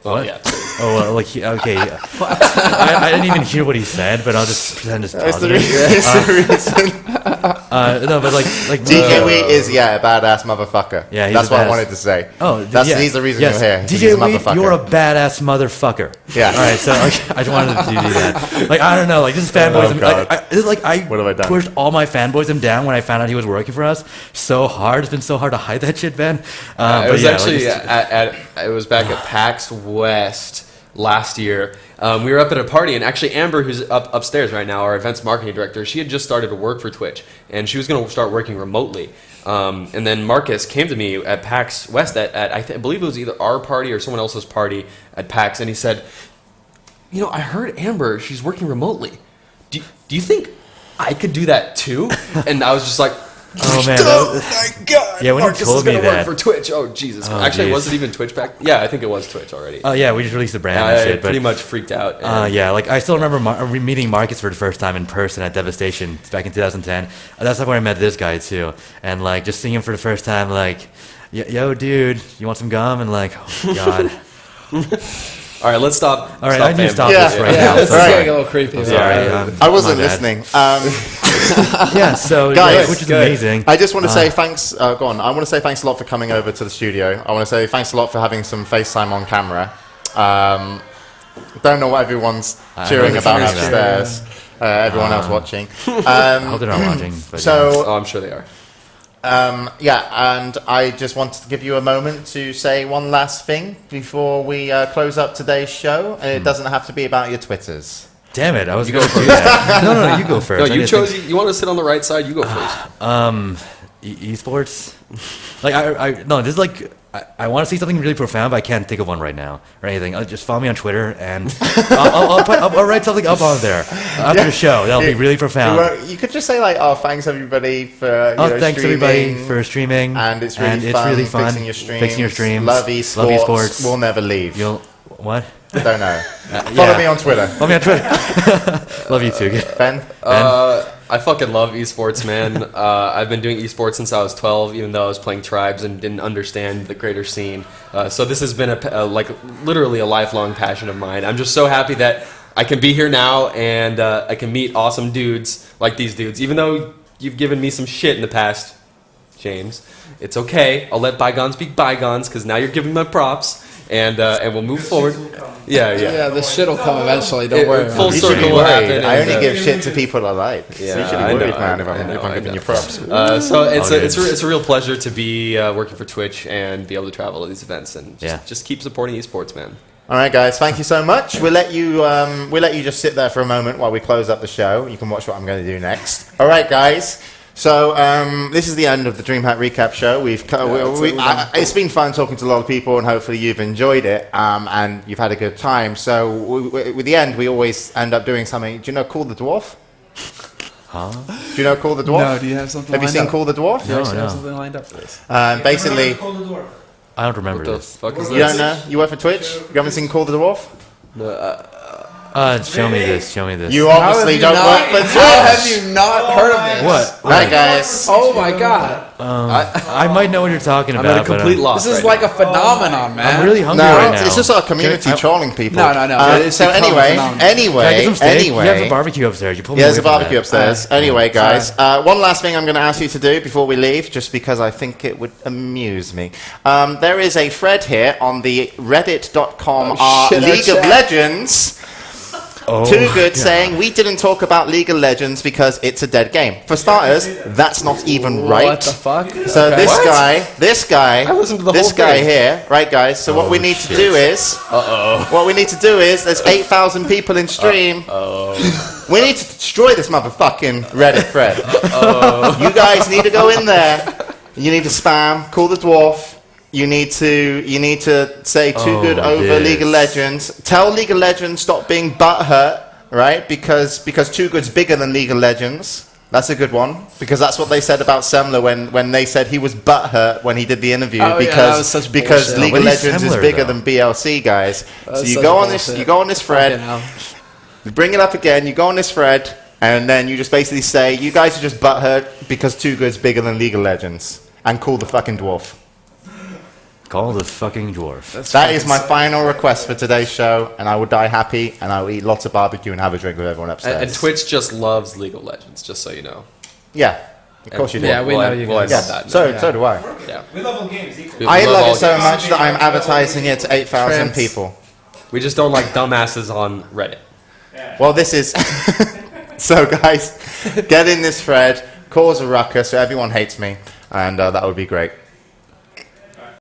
H: Oh,
I: What?
H: yeah.
I: Oh, well, like okay. I didn't even hear what he said, but I'll just pretend it's
A: That's the
I: positive.
A: reason.
I: No, but like
A: DJ Wheat is a badass motherfucker.
I: Yeah, he's
A: that's
I: a
A: what I
I: badass.
A: wanted to say.
I: Oh,
A: he's the reason
I: yes.
A: you're here. 'cause
I: DJ
A: he's a
I: Wheat,
A: motherfucker.
I: you're a badass motherfucker.
A: Yeah.
I: All right, so like, I just wanted to do that. Like, I don't know, like this is fanboys.
A: God.
I: This is like I
A: What have I done?
I: pushed all my fanboys him down when I found out he was working for us. So hard. It's been so hard to hide that shit, Ben.
H: It
I: but
H: was
I: yeah,
H: actually
I: like,
H: it was back at PAX West last year. We were up at a party, and actually Amber, who's upstairs right now, our events marketing director, she had just started to work for Twitch, and she was going to start working remotely. And then Marcus came to me at PAX West at I believe it was either our party or someone else's party at PAX, and he said, "You know, I heard Amber, she's working remotely. Do you think I could do that too?" And I was just like,
I: oh man,
H: my god!
I: Yeah, when you
H: Marcus
I: told
H: is gonna
I: me
H: work
I: that.
H: for Twitch. Oh Jesus!
I: Oh,
H: Actually,
I: geez.
H: was it even Twitch back? Yeah, I think it was Twitch already.
I: oh yeah, we just released the brand
H: I
I: and shit. But
H: pretty much freaked out. and-
I: yeah, like I still remember meeting Marcus for the first time in person at Devastation back in 2010. That's where I met this guy too, and like just seeing him for the first time, like, yo, dude, you want some gum? And like, oh god.
H: All right, let's stop.
I: All right, I need to stop
A: Yeah.
I: this right
F: Yeah,
I: now.
F: this is
A: Right.
F: getting a little creepy.
I: Sorry,
A: I wasn't
I: my bad.
A: listening.
I: Yeah, so
A: Guys,
I: which is
H: good.
I: amazing.
A: I just want to say thanks. Go on. I want to say thanks a lot for coming over to the studio. I want to say thanks a lot for having some FaceTime on camera. Don't know what everyone's cheering
I: know
A: about
I: the feeling
A: upstairs. Everyone else watching.
I: I hope they're not watching. But
A: So
H: Oh, I'm sure they are.
A: and I just wanted to give you a moment to say one last thing before we close up today's show. And it doesn't have to be about your Twitters.
I: damn it, I was going to do that. No, you go first.
H: No,
I: I
H: you
I: didn't
H: chose.
I: think-
H: You want to sit on the right side? You go first.
I: esports. Like no, this is like I want to say something really profound, but I can't think of one right now or anything. Just follow me on Twitter, and I'll write something up on there after the show. That'll be really profound.
A: You could just say like, "Oh, thanks everybody for
I: Thanks
A: streaming,
I: everybody for streaming,
A: and it's really fun
I: fixing
A: your streams. Love esports.
I: Love esports.
A: We'll never leave.
I: You'll what?
A: Don't know. Follow me on Twitter.
I: Follow me on Twitter. Love you too.
A: Ben.
H: I fucking love esports, man. I've been doing esports since I was 12, even though I was playing tribes and didn't understand the greater scene. So this has been like literally a lifelong passion of mine. I'm just so happy that I can be here now and I can meet awesome dudes like these dudes. Even though you've given me some shit in the past, James, it's okay. I'll let bygones be bygones because now you're giving my props. And we'll move forward. Yeah.
F: This shit will come eventually. Don't worry.
H: Full
A: You should be
H: circle will
A: worried.
H: happen.
A: I
H: and,
A: only give shit to people I like.
H: Yeah,
A: So you should be
H: I
A: worried,
H: know,
A: man,
H: I
A: if I'm
H: know.
A: giving you props.
H: So it's
I: good.
H: a real pleasure to be working for Twitch and be able to travel to these events and just keep supporting esports, man.
A: All right, guys. Thank you so much. We'll let you just sit there for a moment while we close up the show. You can watch what I'm going to do next. All right, guys. So this is the end of the DreamHack recap show. It's been fun talking to a lot of people, and hopefully you've enjoyed it and you've had a good time. So with the end, we always end up doing something. Do you know Call the Dwarf?
I: Huh?
A: Do you know Call the Dwarf?
F: No, do you have something
A: Have you
F: lined
A: seen
F: up?
A: Call the Dwarf?
F: Do you actually
I: No,
F: have
I: no.
F: something lined up for this?
A: Basically,
I: I don't remember
H: What the
I: this.
H: fuck is
A: you don't
H: this?
A: know? You work for Twitch? You haven't seen Call the Dwarf?
I: Show me this. Show me this.
A: You obviously don't work for Twitch.
F: How have you not heard of this?
I: What?
A: Right, guys.
F: Oh my god.
I: I might know what you're talking
G: I'm
I: about.
G: at a complete loss.
F: This is
G: right
F: like a phenomenon, man.
I: I'm really hungry
A: No,
I: right now.
A: it's just our community trolling people.
F: No. It's
A: So
F: become
A: anyway,
F: phenomenal.
I: Can I get some steak? You have
A: anyway.
I: a barbecue upstairs. You pulled me
A: Yeah, there's a
I: away from
A: barbecue
I: that.
A: upstairs. Anyway, guys, one last thing I'm going to ask you to do before we leave, just because I think it would amuse me. There is a thread here on the reddit.com League of Legends. Too Good saying we didn't talk about League of Legends because it's a dead game. For starters, that's not even right.
F: What the fuck?
A: So
F: Okay.
A: this guy,
G: I listened to the
A: this
G: whole
A: guy
G: thing.
A: here, right, guys? So what we need to do is, there's 8,000 people in stream. We need to destroy this motherfucking Reddit thread. You guys need to go in there. You need to spam, call the dwarf. You need to say Too Good over
I: yes.
A: League of Legends. Tell League of Legends stop being butthurt, right? Because Too Good's bigger than League of Legends. That's a good one, because that's what they said about Semmler when they said he was butthurt when he did the interview
F: Oh, yeah, that was such
A: because
F: bullshit.
A: League
I: What
A: of
I: is
A: Legends is
I: Semmler,
A: bigger
I: though?
A: than BLC, guys. So
F: That's
A: you
F: such
A: go on
F: bullshit.
A: this thread,
F: Fucking hell.
A: you bring it up again, you go on this thread, and then you just basically say you guys are just butthurt because Too Good's bigger than League of Legends, and call the fucking dwarf.
I: Call the fucking dwarf.
A: That is my final request for today's show, and I will die happy, and I will eat lots of barbecue and have a drink with everyone upstairs.
H: And Twitch just loves League of Legends, just so you know.
A: Yeah, of course you do.
F: Yeah, we know you guys.
A: Yeah,
H: that.
A: so do I.
H: Yeah.
E: We love all games equally.
A: I love
H: all
A: it so
H: games.
A: much that I'm advertising it to 8,000
F: Trans.
A: people.
H: We just don't like dumbasses on Reddit.
A: Well, this is... So, guys, get in this thread, cause a ruckus so everyone hates me, and that would be great.